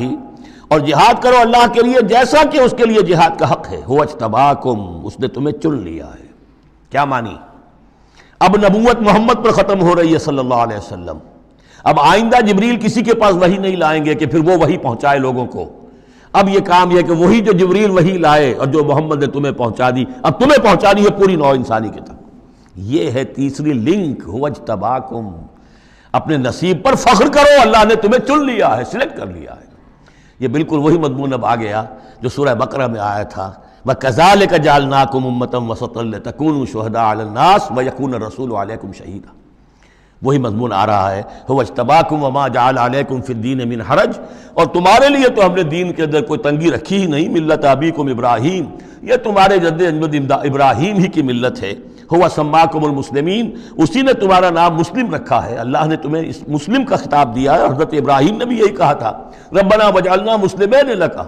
اور جہاد کرو اللہ کے لیے جیسا کہ اس کے لیے جہاد کا حق ہے۔ هو اجتباکم، اس نے تمہیں چن لیا ہے۔ کیا مانی؟ اب نبوت محمد پر ختم ہو رہی ہے صلی اللہ علیہ وسلم، اب آئندہ جبریل کسی کے پاس وحی نہیں لائیں گے کہ پھر وہ وحی پہنچائے لوگوں کو۔ اب یہ کام یہ کہ وہی جو جبریل وحی لائے اور جو محمد نے تمہیں پہنچا دی، اب تمہیں پہنچانی ہے پوری نوع انسانی کی طرف۔ یہ ہے تیسری لنک، هو اجتباکم، اپنے نصیب پر فخر کرو، اللہ نے تمہیں چن لیا ہے، سلیکٹ کر لیا ہے۔ یہ بالکل وہی مضمون اب آ گیا جو سورہ بقرہ میں آیا تھا، وَكَذَلِكَ جَعَلْنَاكُمْ أُمَّةً وَسَطًا لِتَكُونُوا شُهَدَاءَ عَلَى النَّاسِ وَيَكُونَ الرَّسُولُ عَلَيْكُمْ شَهِيدًا، وہی مضمون آ رہا ہے، هُوَ اجْتَبَاكُمْ وَمَا جَعَلَ عَلَيْكُمْ فِي الدِّينِ مِنْ حَرَجٍ، اور تمہارے لیے تو ہم نے دین کے اندر کوئی تنگی رکھی ہی نہیں، ملت ابیکم ابراہیم، یہ تمہارے جد اجداد ابراہیم ہی کی ملت ہے۔ هُوَ سَمَّاكُمُ الْمُسْلِمِينَ، اسی نے تمہارا نام مسلم رکھا ہے، اللہ نے تمہیں اس مسلم کا خطاب دیا ہے۔ حضرت ابراہیم نے بھی یہی کہا تھا، ربنا وجعلنا مسلمین لک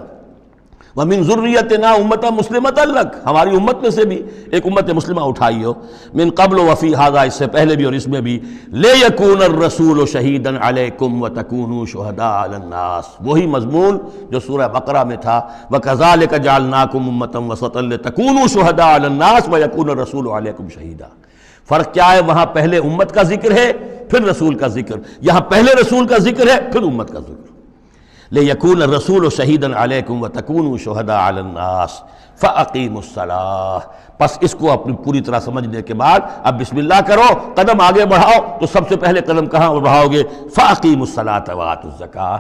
ومن ذریتنا امۃ مسلمۃ لک، ہماری امت میں سے بھی ایک امت مسلمہ اٹھائی ہو، من قبل وفی ھذا، اس سے پہلے بھی اور اس میں بھی، لیکون الرسول شہیدا علیکم وتکونوا شہداء علی الناس، وہی مضمون جو سورہ بقرہ میں تھا، وکذالک جعلناکم امۃ وسطا لتکونوا شہداء علی الناس ویکون الرسول علیکم شہیدا۔ فرق کیا ہے؟ وہاں پہلے امت کا ذکر ہے پھر رسول کا ذکر، یہاں پہلے رسول کا ذکر ہے پھر امت کا ذکر۔ لِيَكُونَ الرَّسُولُ شَهِيدًا عَلَيْكُمْ وَتَكُونُوا شُهَدَاءَ عَلَى النَّاسِ فَأَقِيمُوا الصَّلَاةَ۔ بس اس کو اپنی پوری طرح سمجھنے کے بعد اب بسم اللہ کرو، قدم آگے بڑھاؤ، تو سب سے پہلے قدم کہاں بڑھاؤ گے؟ فَأَقِيمُوا الصَّلَاةَ وَآتُوا الزَّكَاةَ،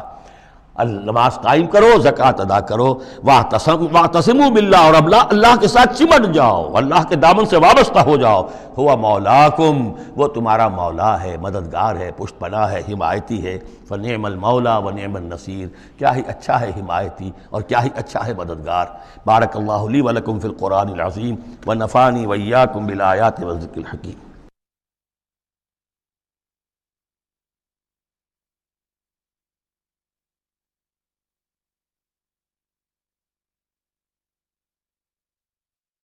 نماز قائم کرو، زکوٰۃ ادا کرو، واعتصموا باللہ، اور اللہ کے ساتھ چمٹ جاؤ، اللہ کے دامن سے وابستہ ہو جاؤ۔ ہوا مولاکم، وہ تمہارا مولا ہے، مددگار ہے، پشت پناہ ہے، حمایتی ہے۔ فنعم المولا ونعم النصیر، کیا ہی اچھا ہے حمایتی اور کیا ہی اچھا ہے مددگار۔ بارک اللہ لی ولکم فی القرآن العظیم ونفعنی وإیاکم بالآیات والذکر الحکیم۔